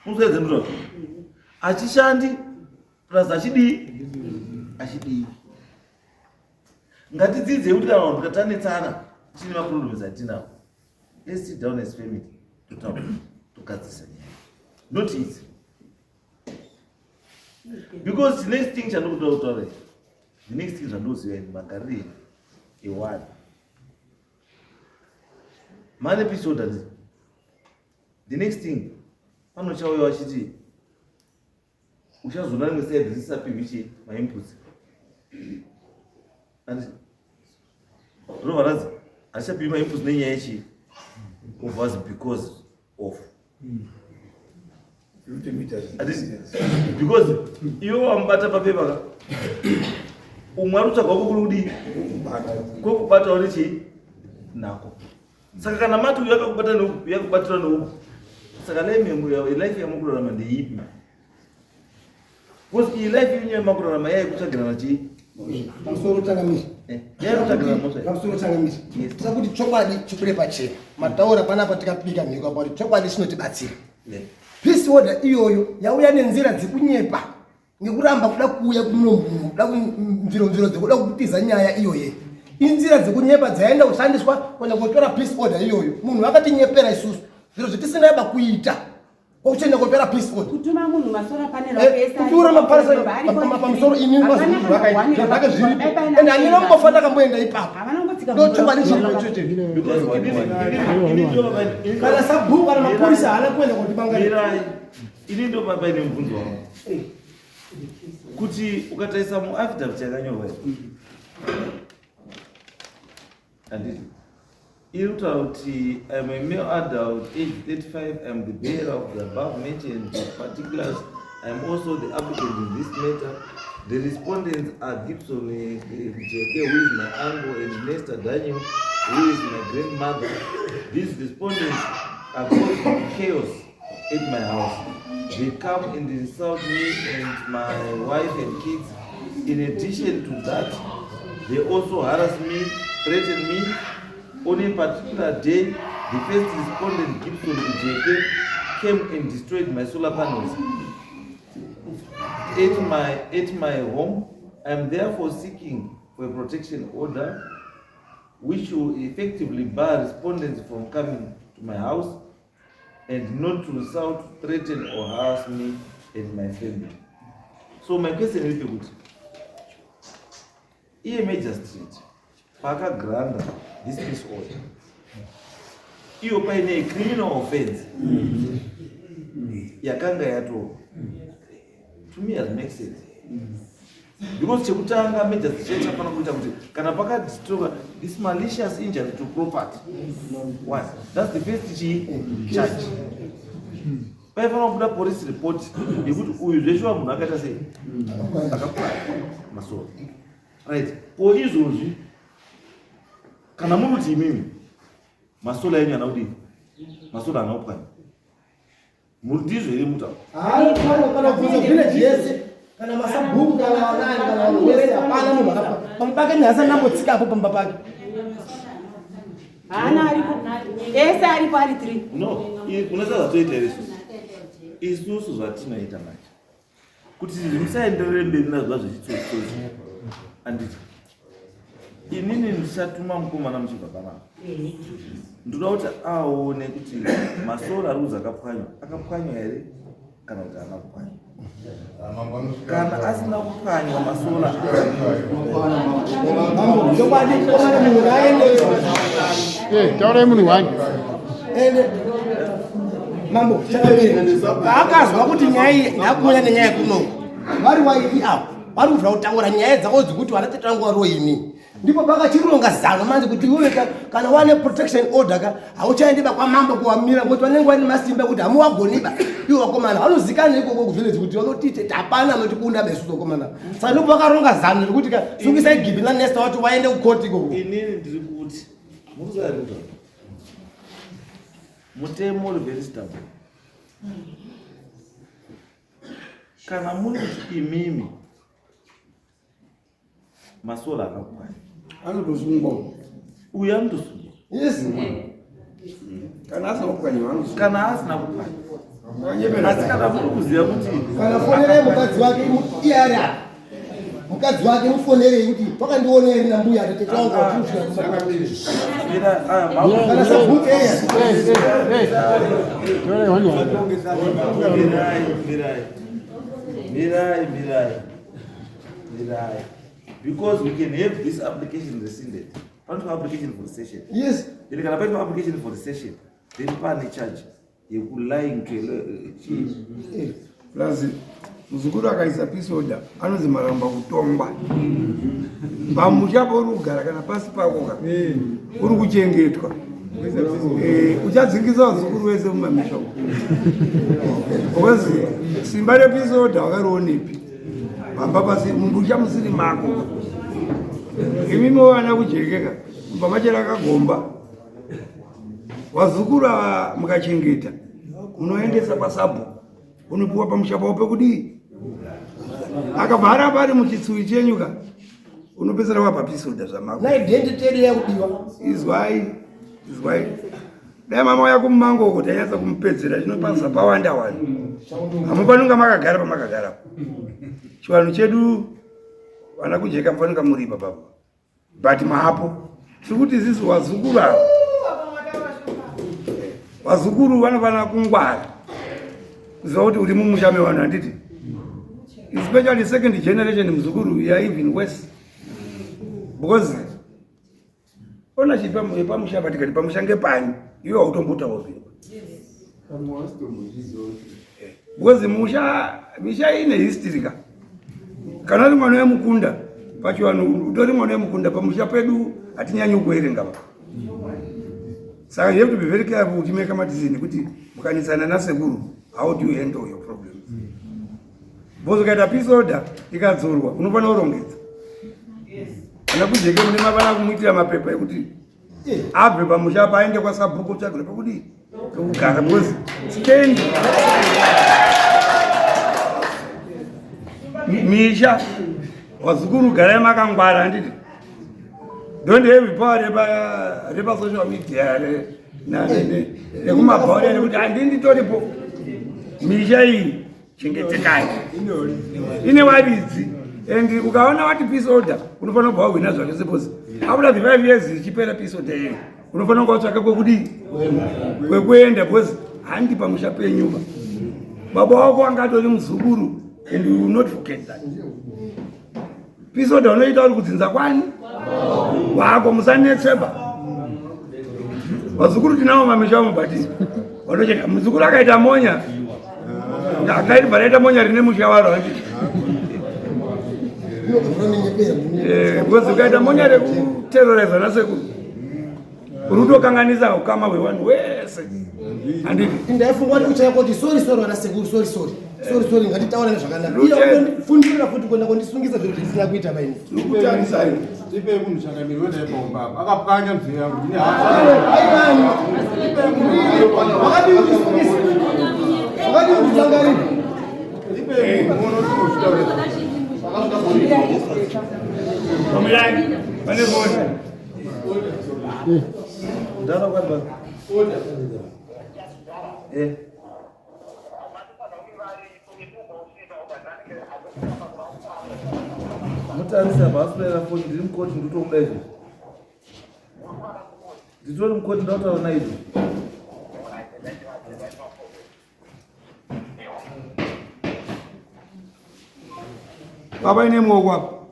Musaidze ndiro hachishandi plus hachidiwi. Ngatidzidze kuti kana vanhu tatanetsana tine maproblems atinawo, let's sit down as family totaura togadzisa nyaya, not easy. Because the next thing chandinoda kutaura, the next thing chandinoziva magariro ewanhu mane episode, the next thing panochauya wachiti uchazona rimwe side risisapiwi mainputs and rovarazi hachichapiwi mainputs nenyaya yechi of us because of because iwe wamubata papepa umwe ari kutsvagwa kukuri kudii kwekubatawo nechi nako. Saka kana mati uyu yakakubata neuku yakubatira neuku, saka life yamukurarama ndeipi? Because iyi life yenyu yamakurarama yaikutsvagirana chii pamusoro tsangamiri yaikutsvagirana mosva pamusoro tsangamiri sakuti chokwadi chikure pachena mataura panapa tikapika mhiko pakuti chokwadi chinotibatsira. Peace order iyoyo yauya nenzira dzekunyepa nekuramba kuda kuuya kunombumo kuda kumviro dzekuda kupitiza nyaya iyoyo. Inzira dzekunyepa dzaenda kushandiswa kana kutora peace order iyoyo. Munhu akatinyepera isusu zviro zvetisingaba kuita kwauchenda kopera peace order kutuma munhu masora panel wapesa kutura maparasa pamusoro ini zvaka zviri ende handina kumbofa ndakamboenda ipapo ndochokwadi chiri kana sabhuku kana mapurisa haana kuenda kotibangaira. ini ndo paine mubvunzo wangu kuti ukatarisa muaffidavit yakanyorwa handiti iri kutaura kuti I'm a male adult, age 35, I'm the bearer of the above mentioned particulars. I'm also the applicant in this matter. The respondents are Gibson JK, who is my uncle, and Nesta Daniel, who is my grandmother. These respondents are causing chaos at my house. They come and insult me and my wife and kids. In addition to that, they also harass me, threaten me. On a particular day, the first respondent, Gibson JK, came and destroyed my solar panels at my home. I am therefore seeking for a protection order which will effectively bar respondents from coming to my house and not to insult, threaten or harass me and my family. So my question is good. Here Magistrate, Parker Granda, this peace order. Iyo paine criminal offense. Yakanga yato. To me it makes sense. Because chekutanga Magistrate chapana kuita kuti kana pakadistroka this malicious injury to property. One. That's the first charge. Paifana kuda police report yekuti uyu zveshuwa munhu akaita sei akapaya masoro. Right. Ko izvozvi kana muruti imimi masola yenyu anaudini masola anaupwanya murudizvo here muta kana kubvunza village yese kana masabhuku kana wanani kana vanhu vese hapana munhu pamupake nhasi nambotsika apo pamba pake haana aripo ese aripo ari 3 no unasa zvatoita here isusu zvatinoita manje kuti musaenderere mberi nazva zvechitsotsozi handiti inini ndichatuma mukomana muchibva panapa ndoda kuti aone kuti masoro ari kudzi akapwanywa here kana kuti haana kupwanywa. Kana asina kupwanywa masoro taurai munhu wani taurai munhu wani mambo akazwa kuti nyaya iyi yakuuya nenyaya kuno vari waini apo vari kubva kutaura nyaya dzako dzekuti vanatetangu roini ndipo pakachironga zano manje kuti iwe kana wane protection order ka hauchaendiba kwamambo kuwamira ngokuti vanenge vane masimba kuti hamuwagoniba iwo vakomana vanozikana ikoko kuvillage kuti vanotite tapana anotikunda besu vakomana saka ndipo vakaronga zano rekuti ka sungisai gibi nanesta wati vaende kukoti ikoko. Inini ndiri kuti mukuzaruka mutemo uri very stable. Kana muri kuti imimi masora akakwana anotosungwa uyu anotosungwa. Yes. kana asina kupwanya kana asina kupwanya asi kana muri kuziva kuti kana fonerei mukadzi wake iye ari apa mukadzi wake mufonerei kuti wakandioneri nambuya atatetawangu kana sabhuku mirai because we can have this application rescinded. Paitwa application for recession. Yes. Then kana paitwa application for recession, then pane charge yekulying plus muzukuru akaisa peace order anonzi maramba kutongwa pamuchapo uri kugara kana pasi pako uri kuchengetwa uchadzingisa vazukuru vese mumamisha because simba repeace order wakarionepi pamba pasi munhu uchamusiri mako imimi vana kujekeka mba machera akagomba vazukuru ava mukachengeta unoendesa pasabu unopiwa pamushapawo pekudii akabva pari muchitsui chenyuka unopedzera wapa pisoda zvamako naidhenditedi yakudiwa izwai dai mama yako mumango kuti anyatsa kumupedzera chinopasa pawanda wani hamufanunga makagara pamakagara chivanhu chedu vana kujeka mufanunga muripa papo but mapo tikuti isisi wazukuru avo vazukuru vanofanira kungwara kuziva kuti uri mumusha mevanhu handiti especially second generation muzukuru ya even worse because ownership yepamusha patikati pamusha ngepani iwe hautombotawo zviro because misha ine history ka kana uri mwana wemukunda pachivanhu utori mwana wemukunda pamusha pedu hatinyanyi kuerenga pa saka you have to be very careful kuti make a decision kuti mukanisana nasekuru how do you handle your problems. Because ukaita peace order ikadzorwa unofanira kurongedza ana kujeke mune mavana kumuitira mapepa ekuti abve pamusha paende kwasabhuku tsvagire pekuti kugara because stand misha wazukuru garai makangwara handiti don't have power repa social media nekumabhauri nekuti handinditoripo misha iyi chengetekai ine waridzi and ukaona wati peace order unofanira kubva wahwina zvake suppose after the 5 years ichipera peace order yeye unofanira kuvatsvaka kwekudii kwekuenda because handi pamusha penyuka baba wako angatori muzukuru and you will not forget that peace order unoita uri kudzinza kwani wako musanetseba vazukuru tinavo mamisha vamubhatisa vanocheka muzukuru akaita monya akaiti baraita monya rine musha waro handiti because ukaita monya rekuterroriza nasekuru urutokanganisa ukama hwevanhu wese handiti ndaifunga kuti kuchaya kuti sorry vanasekuru sorry ngatitaura nezvakanaka fundira futi kuenda kundisungisa zviro zvisina kuita paini kutarisai tipe munhu changamiri wedaipaumba akapwanya mzee yangu ndine wakadii kutangarira pamilai pane bota ndana kwamba mutarisa bhafunera foni ndiri mukoti nditomuda izvo nditori mukoti ndautaura naizvo baba ine muoko apo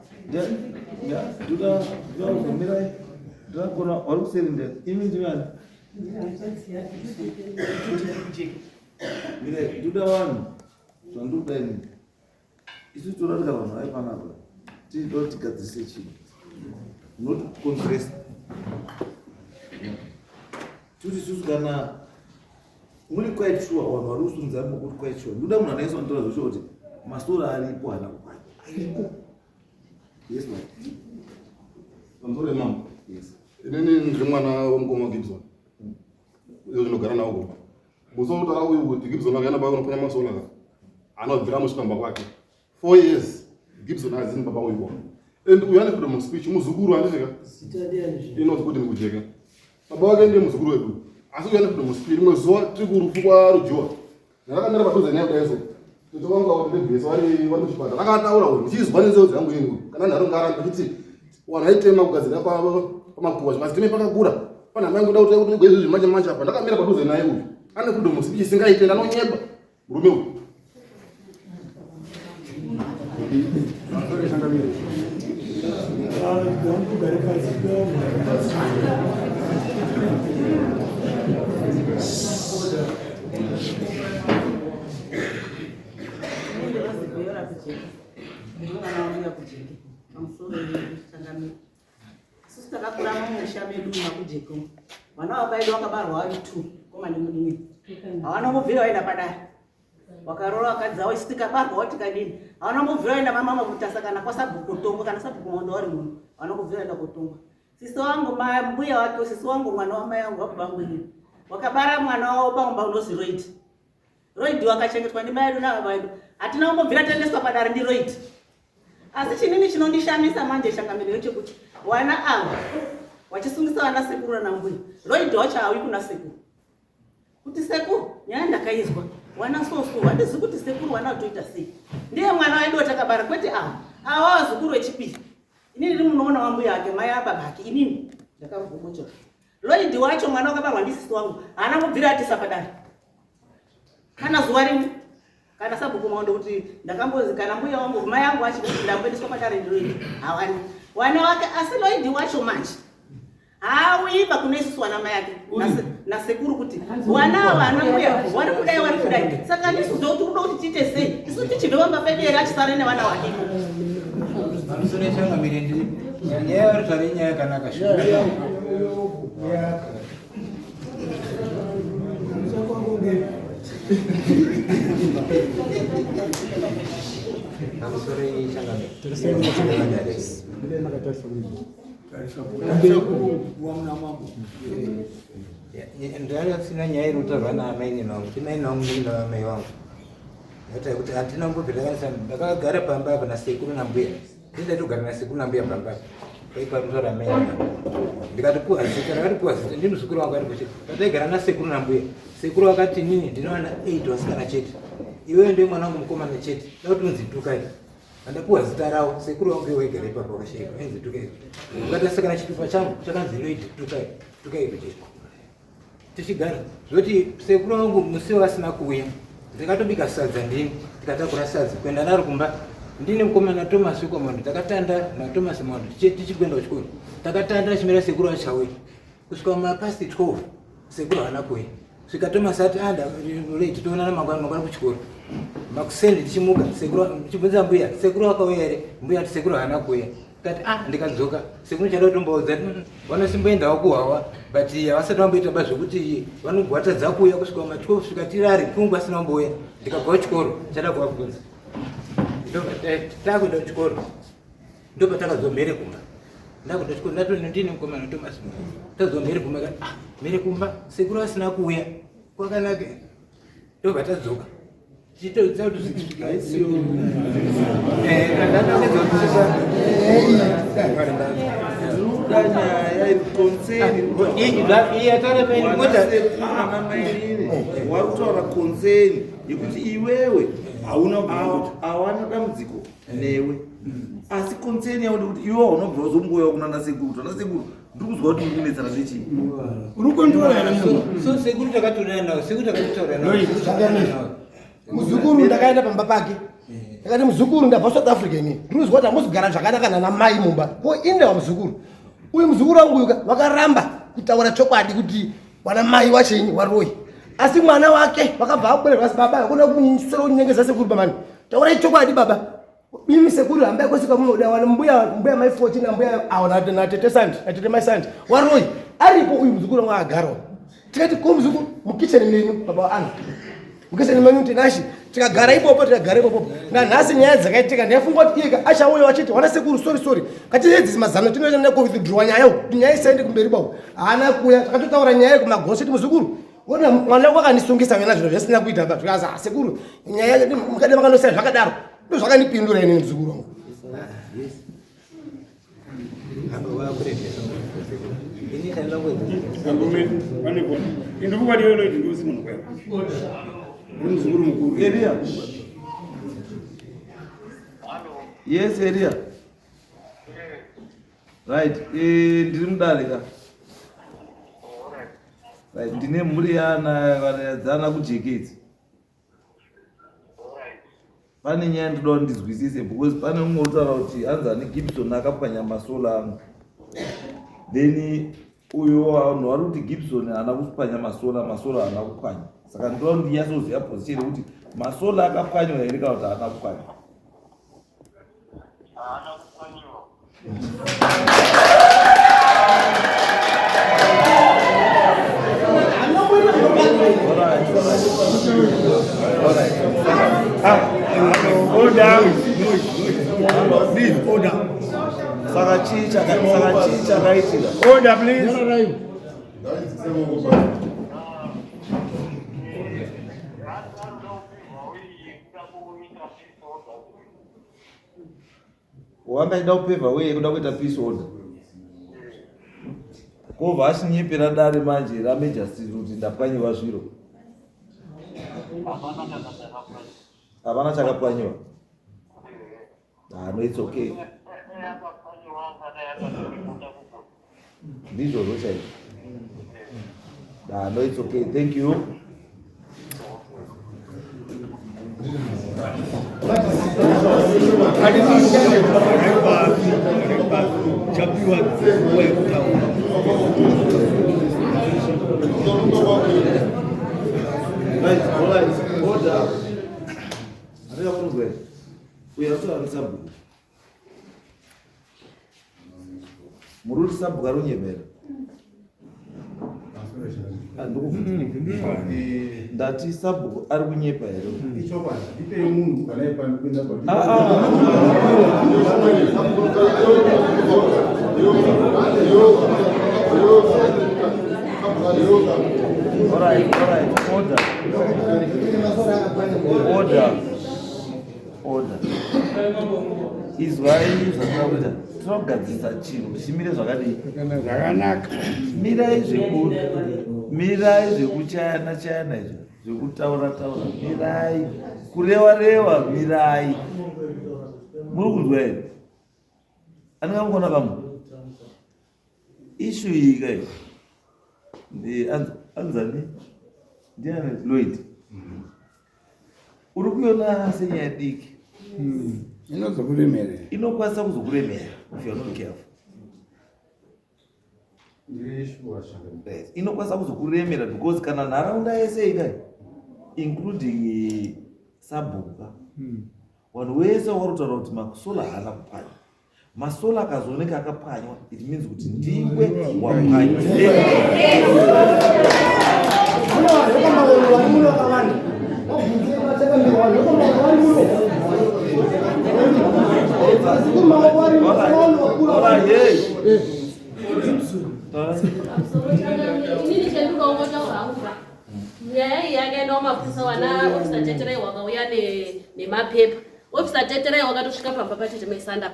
mirai ndakona vari kuseri ndeni imi ndivani Mire, ndoda vanhu zvandoda inini. Isu toratira vanhu vai panapa. Tinoda tigadzise chinhu. Not contrast. Tuti isusu kana muri quite sure vanhu vari kusunza kuti quite sure. Ndoda munhu anaiswa ndoda zvocho kuti mastora aripo hana kupanya. Yes, ma'am. Ndore mama. Yes. Inini ndiri mwana womukoma Gibson. Uyo ndinogara nawo ko. Muzotaura uyu kuti Gibson akaenda baba unoponya masola ka. Anobvira mushikamba kwake. 4 years Gibson azini baba uyu. And uyu ane freedom of speech muzukuru andifika. Inonzi kuti ndikujeka. Baba wake ndiye muzukuru wedu. Asi uyu ane freedom of speech rimwe zuva tiri kurufu kwa Rujoa. Ndakamira padhuze naye kudaiso. Toto wangu akuti ndibvesa vari muchipatara. Akataura kuti ndichizwa nenzeo dzangu ingu. Kana nharo ngaramba kuti wanaitema kugadzira pamakuwa mazitime pakakura pana mai ngoda kuti kuti gwezvi zvimanje manje apa ndakamira padhuze naye uyu ane freedom of speech isingaite anonyeba murume uyu Vana vakaida vakabarwa vari 2 komane mudini havana mubvira vaenda padare wakarora vakadzi avo isi tikabarwa watikadini havana mubvira vaenda mamama kutasa kana kwasabhuku kutongwa kana sabhuku maondo vari munhu havana mubvira vaenda kutongwa sisi wangu mbuya wake sisi wangu mwana wamai wangu wakubangwini wakabara mwana wavo bangumba unozi Roid wakachengetwa ndimai edu nava vaidu hatina kumbobvira taendeswa padare ndiRoid asi chinini chinondishamisa manje shangamiro yechekuti wana ava wachisungisa vana sekuru nambuya Roid wacho hawi kuna sekuru kuti sekuru nyaya ndakaizwa wana soso handizivi kuti sekuru wana watoita sei ndiye mwana wedu watakabara kwete ava wazukuru wechipiri inini ndiri munoona wambuya wake mai ababa ake inini ndakamugomochora Roid wacho mwana wakabarwa ndisisi wangu haana kubvira atisa padare kana zuva rimwe kana sabhuku maondo kuti ndakambozi kana mbuya wangu mai yangu achikuti ndamboendeswa padare ndiRoid havani wana wake asi Roid wacho manje hauiba kune isusu wana mai yake nasekuru kuti wana ava ana mbuya vari kudai saka ndisuzo kuti unoda kuti tiite sei isu tichindovamba pedera achisara nevana vake vanosonesanga mirindi nyaya vari tari nyaya yakanaka ndanga sina nyaya inotaurwa naamai nenangu timai nangu ndinavamai vangu nata kuti handina kumbobvirakanisa ndakagara pamba apa nasekuru nambuya ndindatogara nasekuru nambuya pamba apa paipanotaura amai nenangu ndikatipuwa zita ndakatipuwa zita ndini muzukuru wangu ari kuchete pataigara nasekuru nambuya sekuru vakati nini ndinowana 8 vasikana chete iweyo ndiye mwana wangu mukomana chete dakuti unzi Tukai andapuwa zita ravo sekuru wangu iwe waigara ipapo wakashayikwa ainzi Tukai ukatasakana chitupa changu chakanzi Roid Tukai kuchete tichigara zvoti sekuru wangu musi wasina kuuya ndikatobika sadza ndini tikatakura sadza kuenda naro kumba ndine mukomana Thomas Ukomondo takatanda naThomas Mondo tichikwenda kuchikoro takatanda chimira sekuru achauya kusvika mapasti 12 sekuru haana kuuya svika Thomas ati Roid toonana mangwana kuchikoro makusendi tichimuka sekuru tichibvunza mbuya sekuru akauya here mbuya ati sekuru haana kuuya kati ndikadzoka sekuru chada kutombaudza vanosimboendawo kuhwawa but havasati vamboita ba zvokuti vanogwatadza kuuya kusvika ma12 svika tiri ari kungu asina kumbouya ndikabva kuchikoro chada kuvabvunza takuenda kuchikoro ndopatakadzwa mhere kumba ndakuenda kuchikoro ndatonini ndine mukomana Thomas tadzwa mhere kumba kati mhere kumba sekuru asina kuuya kwakanaka ndobva tadzoka warutaura konseni yekuti iwewe hawana dambudziko newe asi konseni yaudi kuti iwe haunobva wazomboya kunana sekuru sekuru ndikuzwa kuti ukunetsana zvechii uri kundora so sekuru takatourana nawo sekuru takatotaura nawo muzukuru ndakaenda pamba pake ndakati muzukuru ndabva South Africa ini ndinozwa kuti hamuzogara zvakanaka namai mumba ko inda muzukuru uyu muzukuru wangu uyu vakaramba kutaura chokwadi kuti wana mai wachenyi waRoy asi mwana wake vakabva abererwa asi baba akuna kumusoro kunyengeza sekuru pamani taura chokwadi baba bimi sekuru hamba kwesika munoda wana mbuya mai 14 mbuya aona na tete sandi na tete mai sandi waroi aripo uyu muzukuru wangu agaro tikati ko muzukuru mukitchen menyu baba ana mukitchen menyu tinashi tikagara ipopo tikagara ipopo na nhasi nyaya dzakaitika ndafunga kuti ika achauya wachiti wana sekuru sorry katiyedzisa mazano tinoenda ku withdraw nyaya nyaya isaende kumberi babo ana kuya takatotaura nyaya kumagosi muzukuru wona mwana wako akanisungisa wena zviro zvisina kuita baba tikaza sekuru nyaya mukade makanosa zvakadaro ndo zvakanipindura ine muzukuru wangu Yes, area. Right. Ndiri mudarika. Right. Ndine mhuri yana vanadzana kujeketi. Pane nyaya ndoda ndizwisise because pane umwe utaura kuti anzani Gibson akapwanya masola angu. Then uyo vanhu vari kuti Gibson haana kupwanya masola haana kupwanya. Saka ndoda ndinyasoziva position kuti masola akapwanywa here kana kuti haana kupwanya. Order, please. Wangaida kupevha uye kuda kuita peace order. Kovha ashinyepera dare manje ramejastiri kuti ndapwanyiwa zviro. Havana chakapwanyiwa. No, it's okay. Ndizvo zvochaizvo. No, it's okay. Thank you. Muri sabhuka runyemera ndati sabhuku ari kunyepa here order izwai zvakaita tinogadzisa chinhu chimire zvakadii Zvakanaka. mirai zvekuchayana izvo zvekutaura mirai kureva mirai muri kunzwa here andingamukona kamwe ishu iyi kai anzani ndiani Lloyd uri kuiona senyaya diki inokwanisa kuzokuremera if you're not careful. Inokwanisa kuzokuremera because kana nharaunda yese idai including Sabhuka vanhu vese varutaura kuti masola haana kupwanya. Masola akazooneka akapwanywa it means kuti ndiwe wapwanya. Ini chenduka ungotaura hangu nyaya iyi yakaenda kumapurisa wana ofisa teterai wakauya nemapepa. Ofisa teterai wakatosvika pamba patete mesanda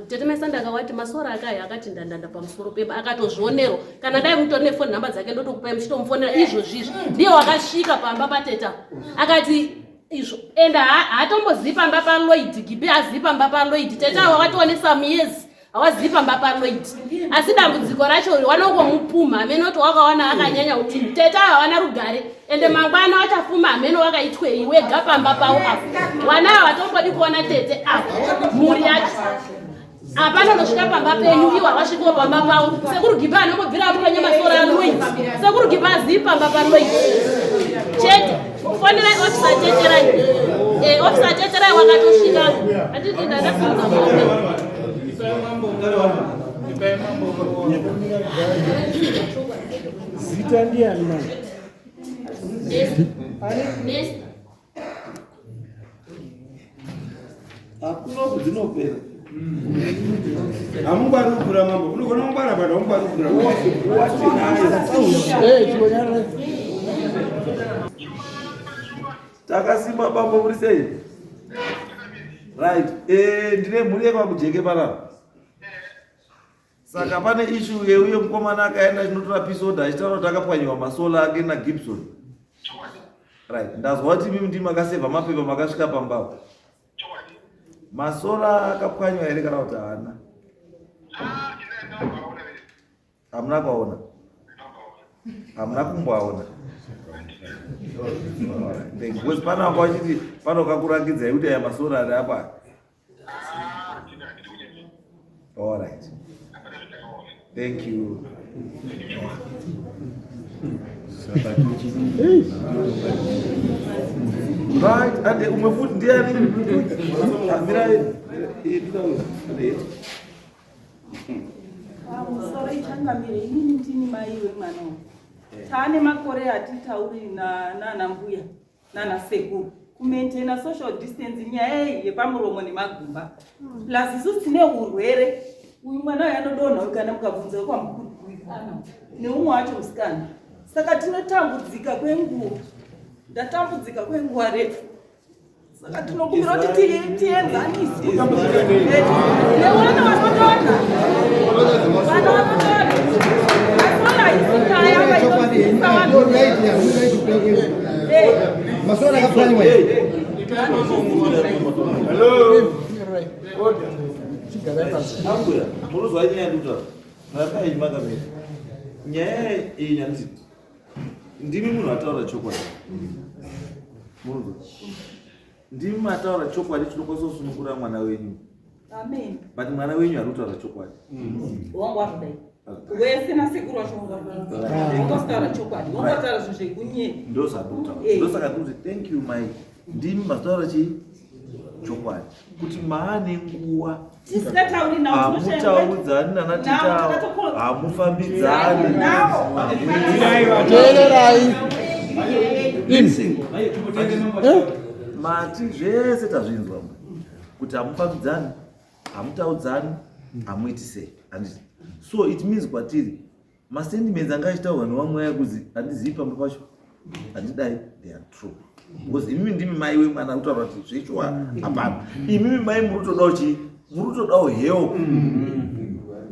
tete mesanda akawati masora akaya akati ndandanda pamusoro pepa akatozvionero kana dai mutori nefoni nhamba dzake ndotokupai muchitomufonera izvozvizvi ndiye wakasvika pamba pateta akati izvo enda hatombozivi pamba paLloyd Gibe hazivi pamba paLloyd teta wakatoonesa muyezi hawazivi pamba paLloyd asi dambudziko racho wanongomupuma hamene kuti wakawana akanyanya kuti teta hawana rugare ende mangwana wachafuma hamene wakaitwei wega pamba pawo apo wana hawatombodi kuona tete apo mhuri yacho hapana nosvika pamba penyu iwo havasvikawo pamba pawo sekuru Gibe anongobvira apwanya masora aLloyd sekuru Gibe hazivi pamba paLloyd chete ufonera ofisa teterai ofisa teterai wakatosvika atiti ndadafunza zita ndiani mani hakuna kudzinopera hamungwari kugura mambo unogona kungwara bado hamungwari kugura takasimba bambo muri sei right ndine mhuri yekwakujeke parapa saka pane issue yeuyo mukomana akaenda chinotora pisoda achitaura kuti akapwanyiwa masola ake naGibson right ndazwa kuti mimi ndimi makasevha mapepa makasvika pambao masola akapwanywa here kana kuti haana hamuna kwaona hamuna kumboaona because pana wako achiti pano kakurangidzai kuti aya masora ari apa all right thank you right ande umwe futi ndiani mirai musoro ichangamire inini ndini mai wemwana taane makore atitauri nana mbuya nana sekuru kumaintaina social distance nyaya yepamuromo nemagumba plus isusu tine urwere uyu mwana uyu anodonha kana mukabvunza kwamukuru neumwe wacho musikana saka tinotambudzika kwenguva ndatambudzika kwenguva refu saka tinokumbira kuti tienzanise newana vanodonha vana vanodonha Masora akapwanywa. Ambuya, munozwa nyaya nduta. Nakayi makamira. Nyaya iyi nyanditi. Ndimi munhu ataura chokwadi. Munozwa. Ndimi mataura chokwadi chinokwanisa kusunungura mwana wenyu. Amen. But mwana wenyu ari kutaura chokwadi. Wangu wakudai. Wese nasekuru wacho wakudai. Wangotaura chokwadi. Wangotaura zvezvekunye. Ndosaka kuti thank you my. Ndimi mataura chi chokwadi. Kuti maane nguwa tisingatauri nawo hamutaudzani nana titawo hamufambidzani mati zvese tazvinzwa kuti hamufambidzani hamutaudzani hamuiti sei handiti so it means kwatiri masendiments anga achitaurwa nevamwe kuzi handizivi pamba pacho handidai they are true because imimi ndimi mai wemwana kutaura kuti zvechiwa hapana imimi mai murutodawo chii murutodawo help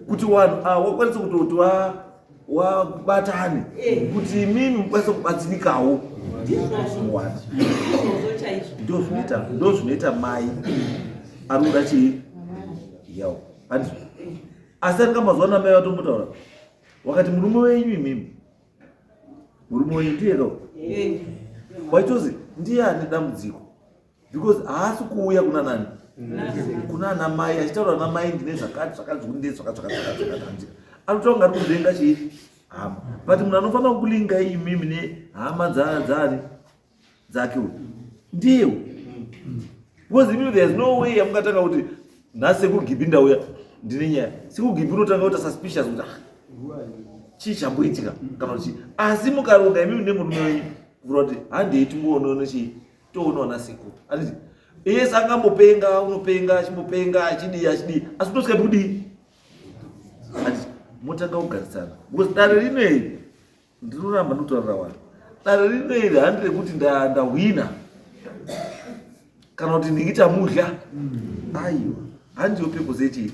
kuti vanhu wakwanisa kutoti wabatane kuti imimi mukwanisa kubatsirikawo muwana ndo zvinoita mai ari kuda chii yawo handizvo asi andingamazuva mai vatombotaura wakati murume wenyu imimi murume wenyu ndiyekao waitozi ndiani dambudziko because haasi kuuya kuna nani kuna ana mai achitaura na mai ndine zvakati anotaura ngari kudenga chii hama but munhu anofanira kulinga imimi nehama dzani dzake ndiyewo because imimi there's no way yamungatanga kuti nasekugibhi ndauya ndine nyaya sekugibhi unotanga kuita suspicious kuti chii chamboitika kana kuti asi mukaronga imimi nemurume wenyu kuvura kuti handei timboonone chii toonaona sekuru anditi yes angambopenga unopenga achimbopenga achidii asi unosikapi kudii handiti motanga kugarisana because dare rinoiri ndinoramba ndikutaurira vanhu dare rinoiri handi rekuti ndahwina kana kuti ndingita mudya aiwa handiyo purpose yechii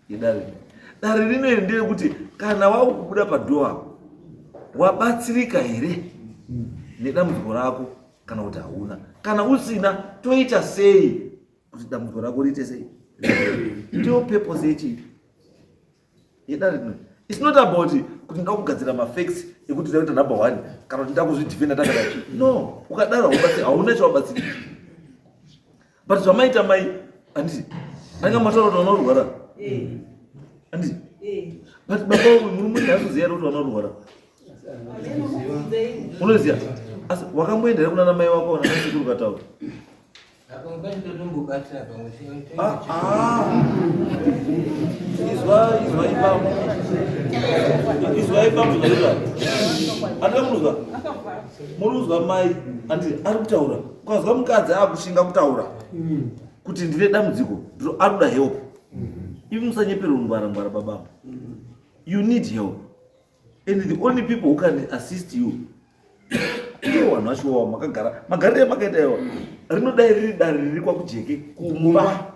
yedare rinoiri dare rinoiri nderekuti kana wakubuda padhoa wabatsirika here nedambudziko rako kana kuti hauna kana usina toita sei kuti dambudziko rako riite sei ndiyo purpose yechii yedare rinoiri it's not about kuti ndakugadzira mafacts ekuti ndakuita number 1 kana kuti ndakuzvidhifenda takadai no ukadaro hauna chawabatsirika but zvamaita mai handiti angamataura kuti vanorwara handiti but baba murume ndaakuziva kuti vanorwara unoziva Asi wakamboendera kuna na mai wako na sekuru kataura? Izwa ipapo zvaita andikamunuzwa munuzwa mai andi ari kutaura ukazwa mukadzi akushinga kutaura kuti ndine dambudziko ari kuda help ivi musanyepere ungwara baba. You need help and the only people who can assist you iwo vanhu vacho makagara magariro makaita iwa rinodai riri dare riri kwakujeke kumba.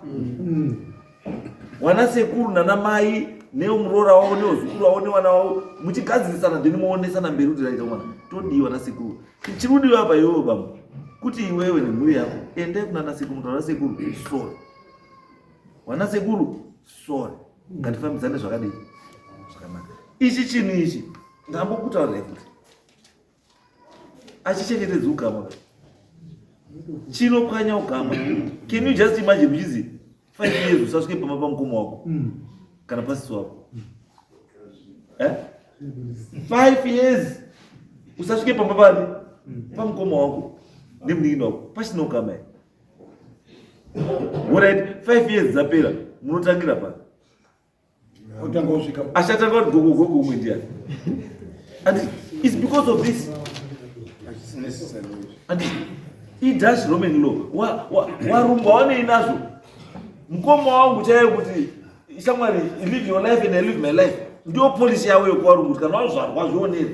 Wana sekuru nana mai neumuroora wavo neuzukuru wavo nevana vavo muchigadzirisana ndeni muonesana mberi kuti raita mwana todiwa nasekuru. Chirudiwa apa iwewe baba kuti iwewe nemhuri yako endai kuna nasekuru mutaura sekuru sorry. Wana sekuru sorry. Ngatifambidzane zvakadii zvakanaka. Ichi chinhu ichi ndambokutaurirai kuti achichengetedzi ugama chinopwanya ugama. Can you just imagine uchizi 5 years usasvike pamba pamukomo wako kana pasisi wako 5 years usasvike pamba pari pamukomo wako nemunini wako pachina ugama here. Alright, 5 years dzapera munotangira pari achatanga kuti gogo umwe ndiani. And it's because of this. And idash Roman law warumba wane inazo mkomo wangu chaiye kuti shamwari live your life and I live my life ndio policy yawe yokuwarumba kana wazvionera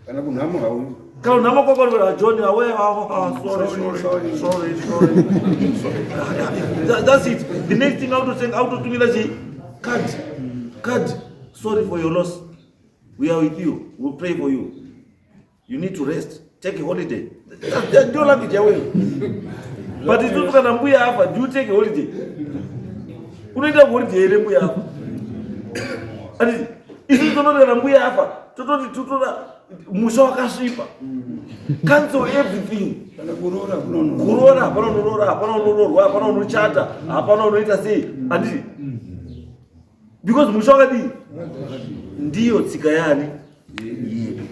kana kunhama hauyi kana unhama kwakwarira John away sorry. That's it. The next thing out to tumila chi card sorry for your loss, we are with you, we'll pray for you, you need to rest, take a holiday. Ndio language yawe. But itu kana mbuya hapa do you take a holiday? Unaenda holiday ile mbuya hapa. Ati isi tono na mbuya hapa tutora musho wakashipa. Cancel everything. Kurora hapana unochata hapana unoita sei andi because musho wakadi ndiyo tsika yani yedu.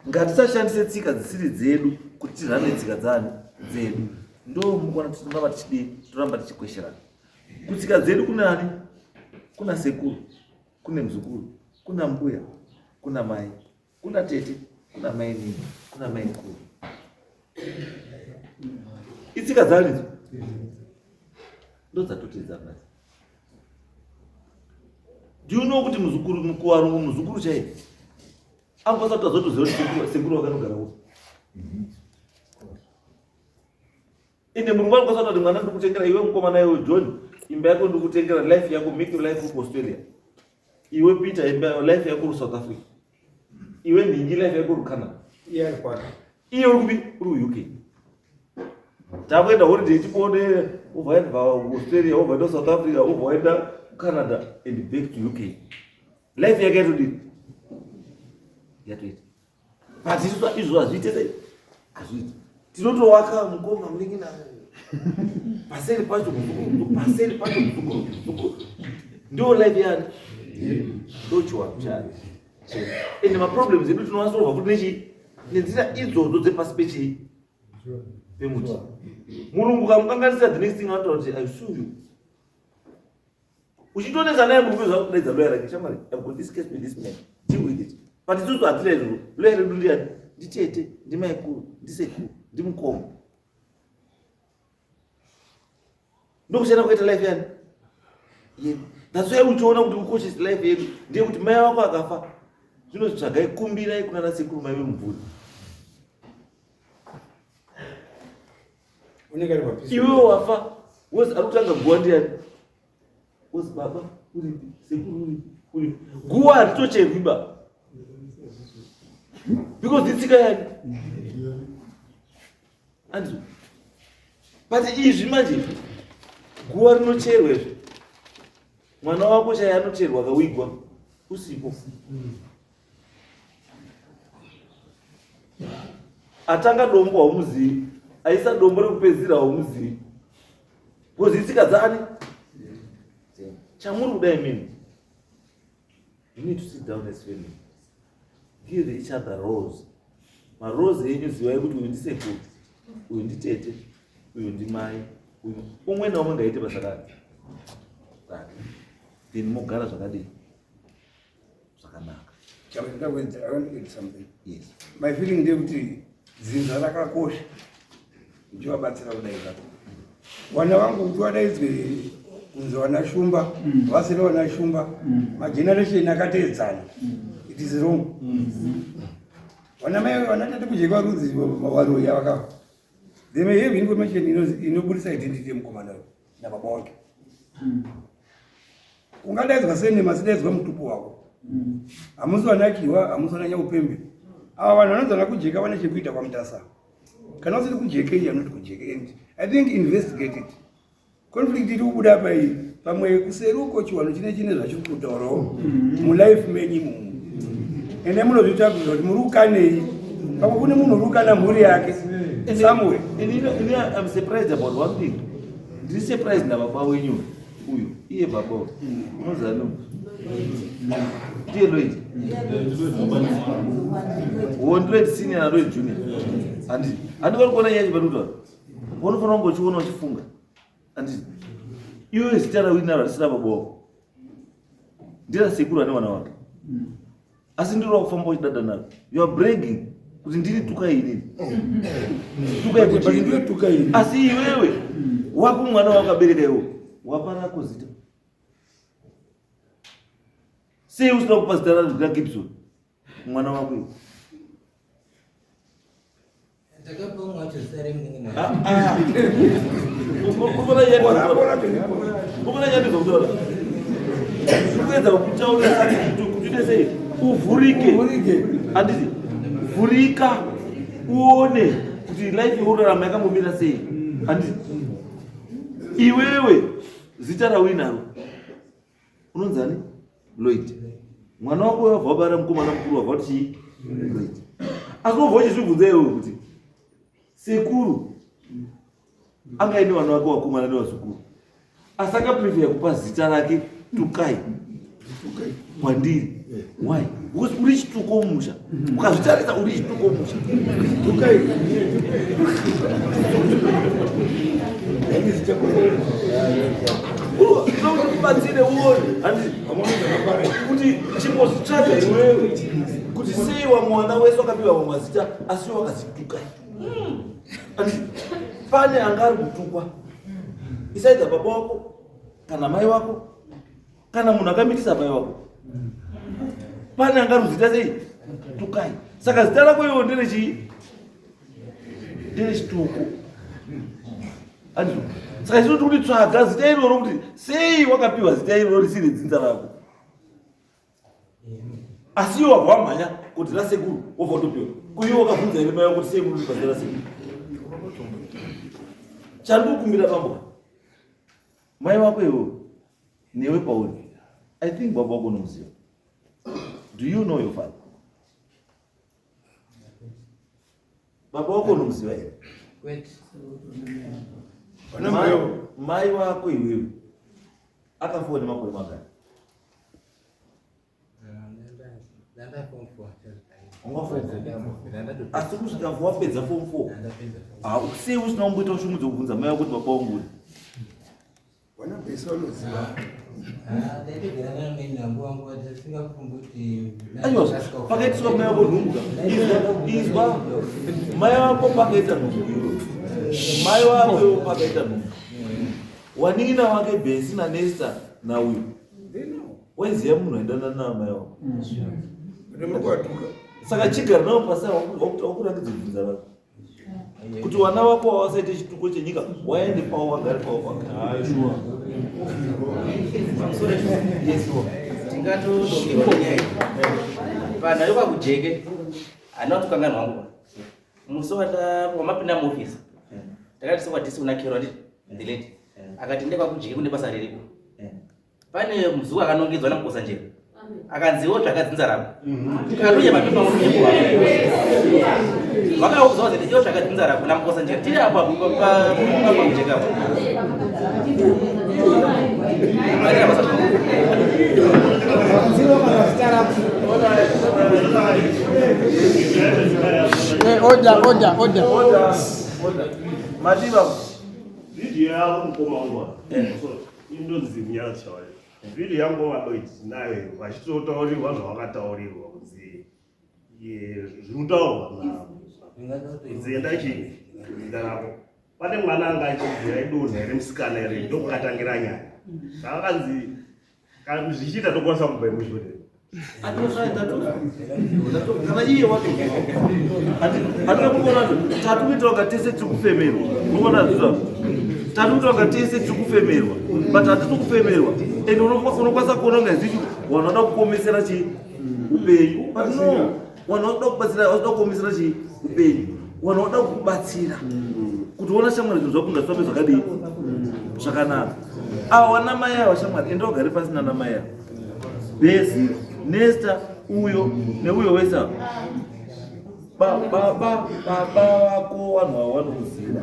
Ngatisashandise tsika dzisiri dzedu kuti tirane tsika dzedu. Ndo mukona tinoramba tichidi toramba tichikwesherana. Kutsika dzedu kunani? Kuna sekuru, kuna mzukuru, kuna mbuya, kuna mai, kuna tete, kuna mai nini, kuna mai mkuru. Itsika dzalidzo ndo dzatotedza basi. Do you know kuti muzukuru mkuwarungu muzukuru chai angwasa kutazotoziva sekuru wakanogara uko. Inde mulungu angwasa kuti mwana ndikutengera iwe mukomana iwe John imba yako ndikutengera life yako make your life in Australia. Iwe Peter imba life yako South Africa. Iwe Ningi life yako Canada. iya kwaka Iye uri UK. Takwenda holiday tipone uvaenda Australia uvaenda South Africa uvaenda Canada and back to UK. Life yake yatodi yatoita. But izvo azviite azviite. Tinotowaka mukoma muningi na paseri pacho muzukuru ndio life yani ndochwa chari. And my problems edu tinowasolva kuti nechi nenzira idzodzo dzepasi pechi pemuti. Mulungu kamukanganisa the next thing anotaura kuti I sue you. Uchitonesa naye mulungu zvakudaidza lawyer rake shamari I've got this case with this man, deal with it. But isusu hatilero lawyer redu ndiani nditete ndimaikuru ndisekuru ndimukomo. Ndokushana kuita life yani yedu. That's why uchiona kuti ukoshesi life yedu ndiye kuti mai wako akafa zvinozvitsvagai kumbirai kuna nasekuru mai vemumvuri. unenge ari papisi Iwe wafa wozi arikutanga guwa ndiani wozi baba uripi sekuru uripi guwa haritocherwiba because itsika yani anzi. But izvi manje guwa rinocherwezve mwana wako chai anocherwa akawigwa usipo atanga dombo haumuzivi aisa dombo rekupedzisira haumuzivi because itsika dzani chamuri kudai mimi. You need to sit down as family, give each other roles marozi enyu zivai kuti uyu ndisekuru, uyu nditete, uyu ndimai, uyu umwe naumwe ngaite basa rake. Then mogara zvakadini zvakanaka. I want to add something. Yes. My feeling ndekuti dzinza rakakosha ndichivabatsira kudai zvacho. Vana vangu kuti vadaidzwe kunzi vana shumba vasiri vana shumba, mageneration akateedzana. It is wrong. Vana mai vanatate kujeka varudzi varoya vakava. They may have information inobudisa identity yemukomana nababa wake. Ungadaidzwa senema sidaidzwa mutupo wako. Hamusi vanakiwa, hamusi vananyaupembe. Ava vanhu vanodzana kujeka vane chekuita kwamutasa. Kana usiri kujeka iyi anoti kujeka. And I think investigate it. Conflict iri kubuda apa iyi pamwe kuseri uko chiwanhu chine zvachiri kutaurawo mulife menyu mumu. Ende munozviita kuti muri ukanei. Pamwe kune munhu uri ukana mhuri yake. Somewhere. And I'm surprised about one thing. Ndiri surprised nababa wenyu uyu iye baba unozanu ndiye Lloyd Lloyd senior na Lloyd junior andi kuona yachi barutwa unofanira kungochiona uchifunga andi iwe zita rawina rasina baba wako ndira sekuru ane wana wake asi ndiro wakufamba uchidada nalo you are bragging kuti ndiri tuka ini tuka kuti ndiwe tuka ini asi iwewe wako mwana wakabereka iwe wapara kuzita sei usina kupa zita rake Gibson mwana wako iwe ndakabonga chosare mningi Kupona yani kutola. Kuweza kutaura sana kuti sei uvhurike. Anditi vhurika uone kuti life urarama yakambomira sei. Anditi iwewe zita rawinaro unonzani Lloyd. Mwana wako wabvabara mukomana mukuru wabva kuti Lloyd. Asobva chizvibvunza iwe kuti sekuru angaine vana vake vakomana nevazukuru asaka prefer kupa zita rake Tukai kwandiri. Why? Because uri chituko mumusha ukazvitarisa uri chituko mumusha Tukai unokubatsire uone kuti chimbozvitsvaga iwewe kuti sei wamwana wese wakapiwa mazita asi wakazi Tukai. Pane angari kutukwa isaidza baba wako kana mai wako kana munhu akamitisa mai wako pane angari kuzita sei Tukai. Saka zita rako iwo ndere chituko andizvo. Saka chinoti kuti tsvaga zita iroro kuti sei wakapiwa zita iroro risiri dzinza rako asi iwo wabva wamhanya kuti rasekuru wobva utopiwa kuiwo wakabvunza here mai wako kuti sei muri pazita rasekuru. Chandukumbira bambo mai wako iwe newe pauri I think baba wako unomuziva. Do you know your father? Baba wako unomuziva here? Wait. Mai wako iwewe akafuwa nemakore mangani? Asi kusvika wapedza form 4 sei usina kumboita ushumudza kubvunza mai wako kuti baba wangu uri? Wana pesa unoziva. Aiwa, pakaitiswa mai wako nhumbuka. Izwa mai wako pakaita nhumbu. Mai wako pakaita nhumbu. Waningina wake Bensi na Nesta na uyu. Waiziya munhu aendana na mai wako. Saka chigara nawo pasi wakuratidza kubvunza vako kuti vana vako wavasaite chituko chenyika waende pavo vagare pavo vagare. Tingatodokera vanhu vari kwakujeke handina kuti kanganwa wangu musi wamapinda muofisi takati sewadhisi unakerwa nditi ndileti akati ndekwakujeke kune basa riripo pane muzuku akanongedzwa namukosanjera akanziwo zvakadzinza rako katuye mapepa munyeko wakaudzwa kuti iwo zvakadzinza rako namukosanjera tiri apa pakujekapo Madiba. Video yao mkoma wangu. So indo zimnyala chawe. Video yangu waloit naye washitotori wangu wakatauriwa kuzi. Ye rutawa na. Nzenda chini. Ndarako. Pade mwana angachibvira idonhe remusikanere ndokukatangira nyaya. Sakakanzi zvichiita tokwanisa kubva imushore. Kana iye wato. Hatina kuona tatuita wakatese tikufemerwa. Unaona zva. Tatuita wakatese tikufemerwa. But hatisi kufemerwa. Ende unokwanisa kuona ngaziti wanoda kukomesera chi upenyu. But no. Wanoda kubatsira, wanoda kukomesera chi upenyu. Wanoda kubatsira. Kuti wona shamwari zvinhu zvakungaswame zvakadii zvakanaka. Ava wana mai ava shamwari enda ugare pasi nana mai ava. Besi, Nesta, uyo neuyo wese ava. Baba vako vanhu ava vanokuziva.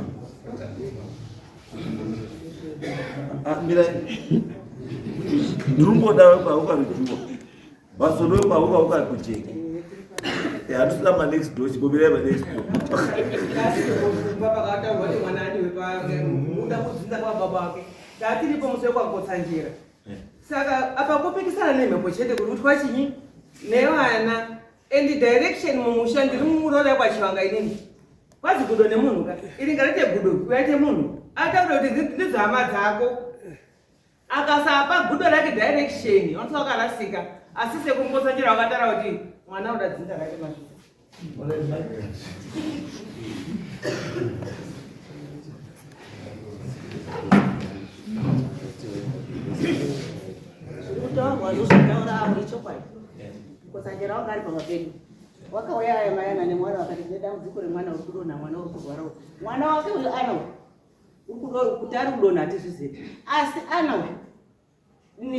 Mira, ndurumboda kwaukarujuwa. Vasodo kwaukakujeka. Hatusina ma next door, chibobira ma next door. Baba kata wale mwanani wepa muda kuzinda kwa baba wake. Datiri po muswe kwa kotsanjira. Saka apa kupikisana nemhepo chete kuti twachinyi nevana and direction mumushandiri murora kwachivanga inini. Kwazi gudo nemunhu ka. Ili ngarete gudo kuyaite munhu. Ataura kuti ndizama dzako. Akasapa gudo rake direction, unotsaka rasika. Asise kumkotsanjira wakatara kuti mwana udadzinda rake mazvino. Kutaurwa zvozvitaura avo ichokwadi. Kutsanjira wakari pamapedu. Wakauya aya mayana nemwana wakati nedambudziko remwana uri kudonha, mwana uri kurwara. Mwana wake uyu ana kuti ari kudonha hatizvizivi. Asi ana uyu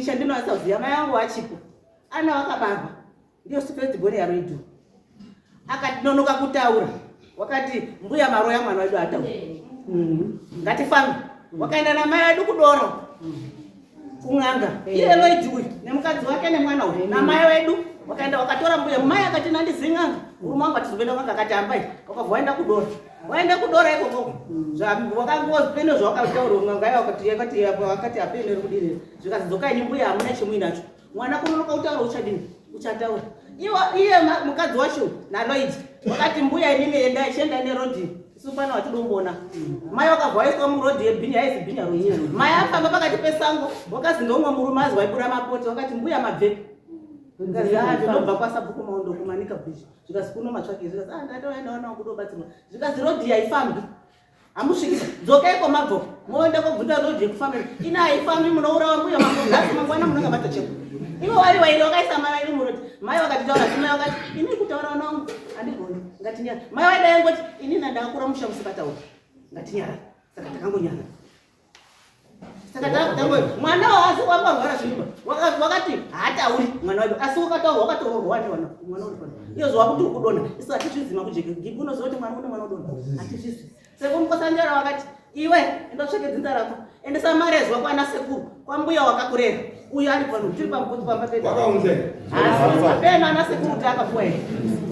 chandinoziva mai angu achipo. Ana wakabarwa. Ndio first born yaredu. Akatinonoka kutaura. Wakati mbuya maroya mwana wedu ataura. Ngatifambe. Wakaenda na mai edu kudoro. Kunganga. Iye loijuwi nemukadzi wake nemwana uyu na mai wedu wakaenda wakatora mbuya mai akati nandizinganga. Urumwangu atizobenda kwanga akati ambai. Wakavhaenda kudoro. Waenda kudoro ikoko. Wakangozipendo zvawakataura nganga wakati apende kudini. Zvikazodzoka nyimbuya hamuna chimuinacho. Mwana kunonoka kutaura uchadini. Uchataura. Iye mukadzi wacho na Lloyd wakati mbuya inini enda ichenda nerodi supana watidombona mai wakavhaiswa murodi yebhinya yaisi bhinya runyero mai afamba pakati pesango wakazi ndomwe murumazi waibura mapoti wakati mbuya mabveki ngazi ndobva kwasabhuku maondo kumanika bridge zvikazi kuno matsvaki zvikazi ndatoenda wana kudobatsirwa zvikazi rodi haifambi amusvikisa dzokeiko mabvo moenda kobvunza rodi yekufambira ina haifambi munourawa mbuya mabvo mangwana munonga matocheko ivo wari wairi wakaisa mai iri muroti mai wakatitaura simai wakati ini kutaura wanangu handigoni ngatinyara mai waida yangoti inini ndakakura musha musikataura ngatinyara saka takangonyara saka takutango mwana waasi wambangwara zvinhu wakati haatauri mwana wedu asi wakataura wakataurwa wati wana mwana uri pano iyo zvakuti uri kudonha isu hatizvizima kujeka gipi unoziva kuti mwana une mwana udonha hatizvizvi sekumukosandera wakati iwe endotsveke dzinza rako endesa marezwa kwana sekuru kwambuya wakakurera uyu ari pano tiri pambuti pamba pedu apena ana sekuru kuti akafuwa here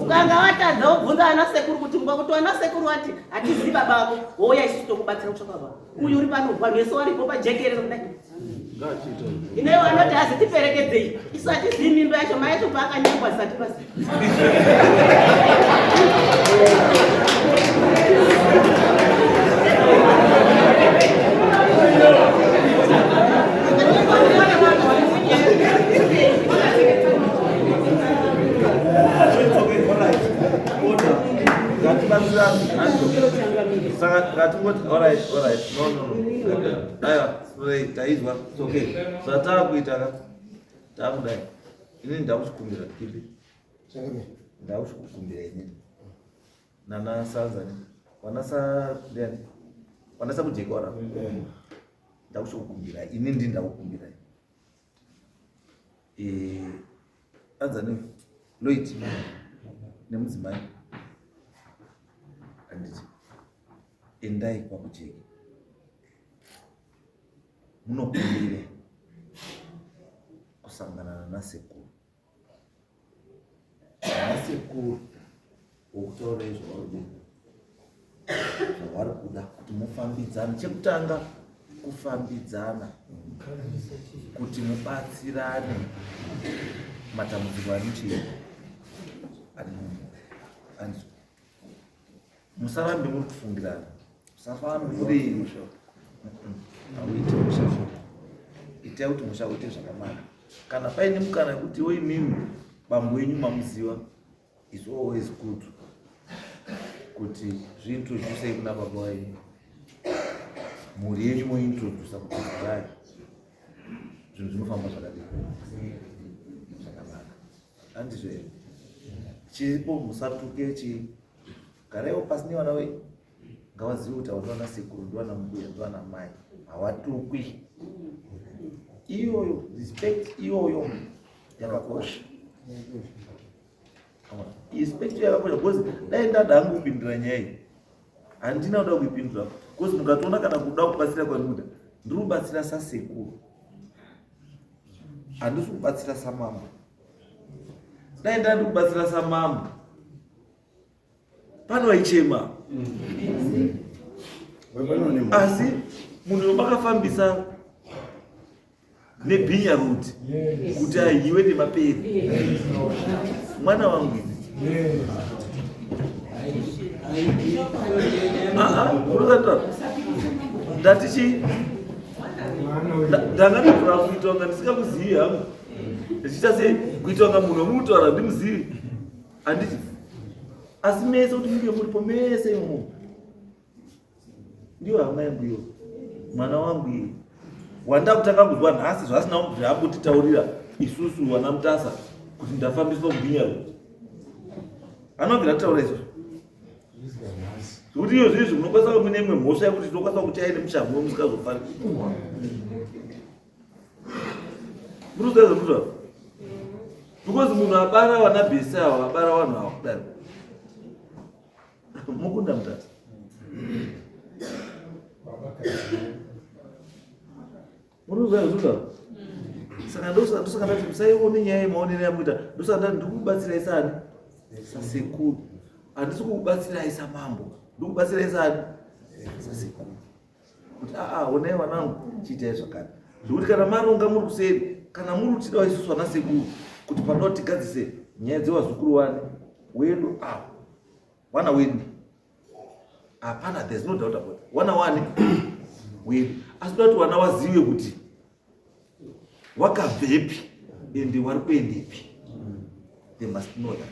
ukanga watadza wobvunza ana sekuru kuti ngwa kuti ana sekuru wati hatizivi baba vako wouya isusu tokubatsira kutsvaka baba uyu uri pano vanhu vese varipo pajekerero kudai ineyo anoti hazi tiperekedzei isu hatizivi mimba yacho mai yacho paakanyengwa zisati pasi taizwa okay zvatava kuita takudai inini ndakuchikumbira kipi ndakuchikumbira inini nana sanzani wanasa kujeka wara ndakuchikumbira inini ndi ndakukumbira anzani Lloyd nemudzimai anditi endai kwakujeka munokumbire kusangana nasekuru wokutaura izvo zvavari kuda kuti mufambidzane. Chekutanga kufambidzana, kuti mubatsirane matambudziko ari chii anzi musarambe muri kufungirana, musarambe muri auite musha, itai kuti musha uite zvakanaka. Kana paine mukana kuti imimi bambo wenyu mamuziva, is always good kuti zviintroducei kuna baba wenyu, mhuri yenyu mointrodusa kuti zvarai zvinhu zvinofamba zvakadii zvakanaka. Handizvo here chiripo, musatuke garaiwo pasi nevana venyu, ngavazive kuti hawana sekuru, ndiwana mbuya, ndiwana mai, hawatukwi. Iyoyo respect iyoyo yakakosha, respect yakakosha, because dai ndada hangu kupindura nyaya iyi handina kuda kuipindura, because mukatoona kana kuda kubatsira kwandinoda ndiri kubatsira sasekuru, handisi kubatsira samambo. Dai ndandi kubatsira samambo pano vaichema, asi munhu makafambisa nebhinya ruti kuti ahiwe nemaperi mwana wangu ndatichi ndangandikura kuita wanga ndisikakuzivi hangu, ndichiita sei kuita wanga munhu wamutaura ndimuzivi handiti, asi mese kuti munge muripo mese imomo ndiwo hama yangu iyo, mwana wangu iyo wanda kutanga kuzwa nhasi zvasina zvambotitaurira isusu wana Mutasa kuti ndafambiswa kubhinya ruti. Anobvira kutaura izvozvo zvokuti iyo zvinhu munokwanisa kuti mune imwe mhosva yekuti tinokwanisa kuti aine mushambo wemusingazofari muruza izvokutaura, because munhu abara wana bhesi ava, abara vanhu ava kudaro mukunda Mutasa. Muruza izvokutaura, saka ndosaka ndati musaione nyaya yemaonero yamuita, ndosaka ndati ndiri kubatsirai sani sasekuru, handisi kukubatsirai samambo, ndiri kubatsirai sani sasekuru, kuti onai wanangu chiitai zvakare, zvokuti kana maronga muri kuseri, kana muri kutidawo isusu wana sekuru kuti panoda kuti tigadzise nyaya dzewazukuru wani wedu ava wana wedu, hapana, there's no doubt about it, wana wani wedu, asi toda kuti wana wazive kuti wakabvepi ende wari kuendepi. They must know that.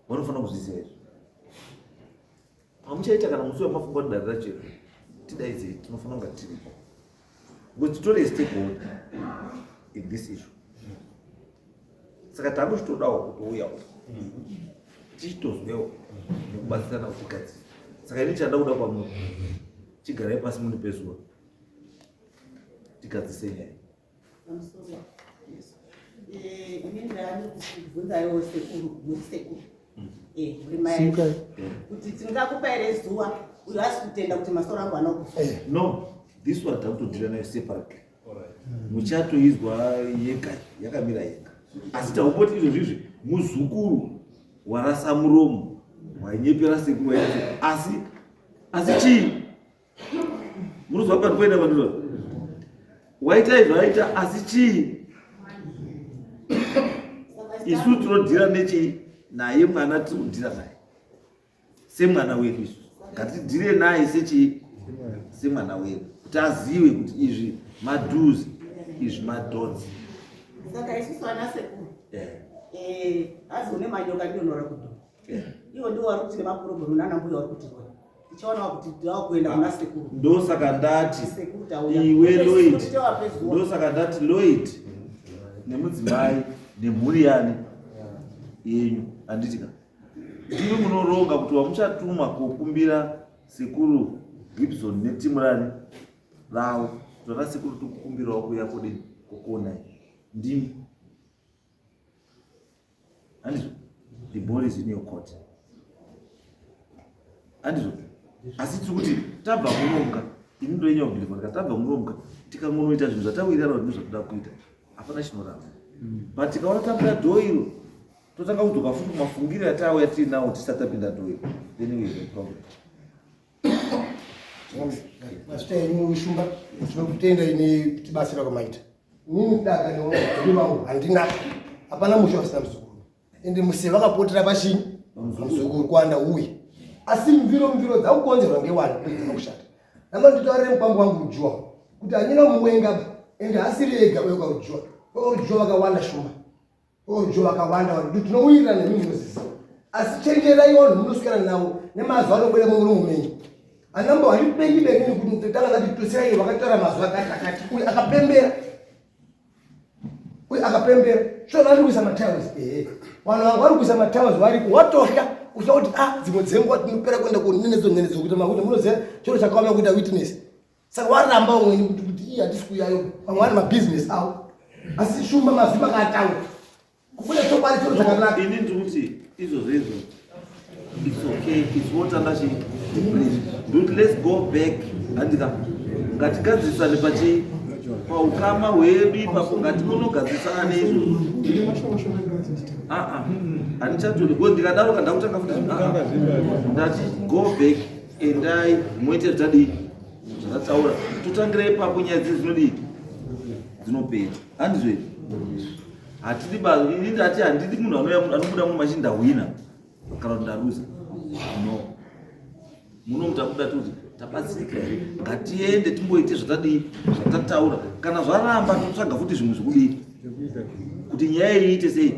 Wanofanira kuzviziva izvo. Hamuchaita kana musi wamafunga kuti dare rachero tidaidze, tinofanira kunga tiripo, because titore stakeholder in this issue. Saka takuchitodawo kutouyawo tichitozwewo nekubatsirana kuti tigadzire. Saka ini chanda kuda kwamuri, chigarai pasi muni pezuva tigadzise nyaya. Ini ndani kubvunzaiwo sekuru muri mai kuti tingakupa here zuva uyo asi kutenda kuti masoro angu anokufa. No, this one takutodhira nayo separately, muchatoizwa yega yakamira yega, asi taumboti izvozvizvi muzukuru warasa muromo wainyepera sekuru waiti asi chii munozwa patikuenda kwandiro waita izvaita asi chii isu tinodhira nechii naye mwana tirikudhira naye semwana wedu, isu ngatidhire naye sechii semwana wedu, kuti azive kuti izvi mado's izvi madon'ts. Saka isusu ana sekuru azione manyoka ndionora kudo iwo ndiwo vari kuti nemapuroguru nana mbuya vari kuti tichaonawo kuti tavakuenda kuna sekuru. Ndosaka ndati iwe Lloyd, ndosaka ndati Lloyd nemudzimai nemhuri yani yenyu, handitika ndivi munoronga kuti wamuchatuma kokumbira sekuru Gibson netimu rani ravo, zvona sekuru tokukumbirawo kuya kudini kokuonai ndimi, handizvo, the ball is in your court, handizvo. Asi tiri kuti tabva muronga, ini ndoinya kubhilivhorika, tabva muronga tikangonoita zvinhu zvatawirirana kuti ndozvatoda kuita, hapana chinoramba. But tikaona tabuda dhoo iro totanga kudzoka futi mafungiro atauya tinawo tisatapinda toyo then we have a problem. Masita yenyu shumba tinokutenda ine tibatsira kwamaita nini daka newangu handina hapana musho asina muzukuru ende muse vakapotera pachini muzukuru kwanda uye asi mviro dzakukonzerwa ngewani dzinokushata namba nditaurire mukwambo wangu rujuwa kuti hanyina muwenga ende asiri ega uye kwarujuwa kwarujuwa vakawanda shumba kwarujuwa vakawanda vanhu tinowirira nemimi muzisi asi chenjerai vanhu munoswera nawo nemazuva anobwera mumenyu anamba walipengi bengeni kuti tanga ngati tusirai wakatora mazuva akati uye akapembera sho nandi kuisa matowers vanhu vangu vari kuisa matowers variko watosha uchauti dzimwe dzenguva tinopera kuenda kunenedzo kuti makuti munoziva chiro chakaoma kuita witness saka waramba umweni kuti iyi hatisi kuyayo vamwe vari mabusiness avo asi shumba mazuva akataura kubuda chokwadi chiro chakanaka ini ndikuti izvozvo it's okay, it's what andachi ndokuti let's go back handika ngatigadzisane pachi paukama hwedu ipapo ngati munogadzisana neizvozvo handichatodi ko ndikadaro kandakutanga futi ndati go back endai moite zvadii zvakatsaura totangire ipapo nyaya dzii dzinodii dzinopera handizvei hatidi ini ndati handidi munhu anobuda mumachi ndahwina kana kuti ndaruza no munomuta kuda kuti tabatsirika here ngatiende timboite zvatadii zvatataura kana zvaramba totsvaga futi zvimwe zvekudii kuti nyaya iyi iite sei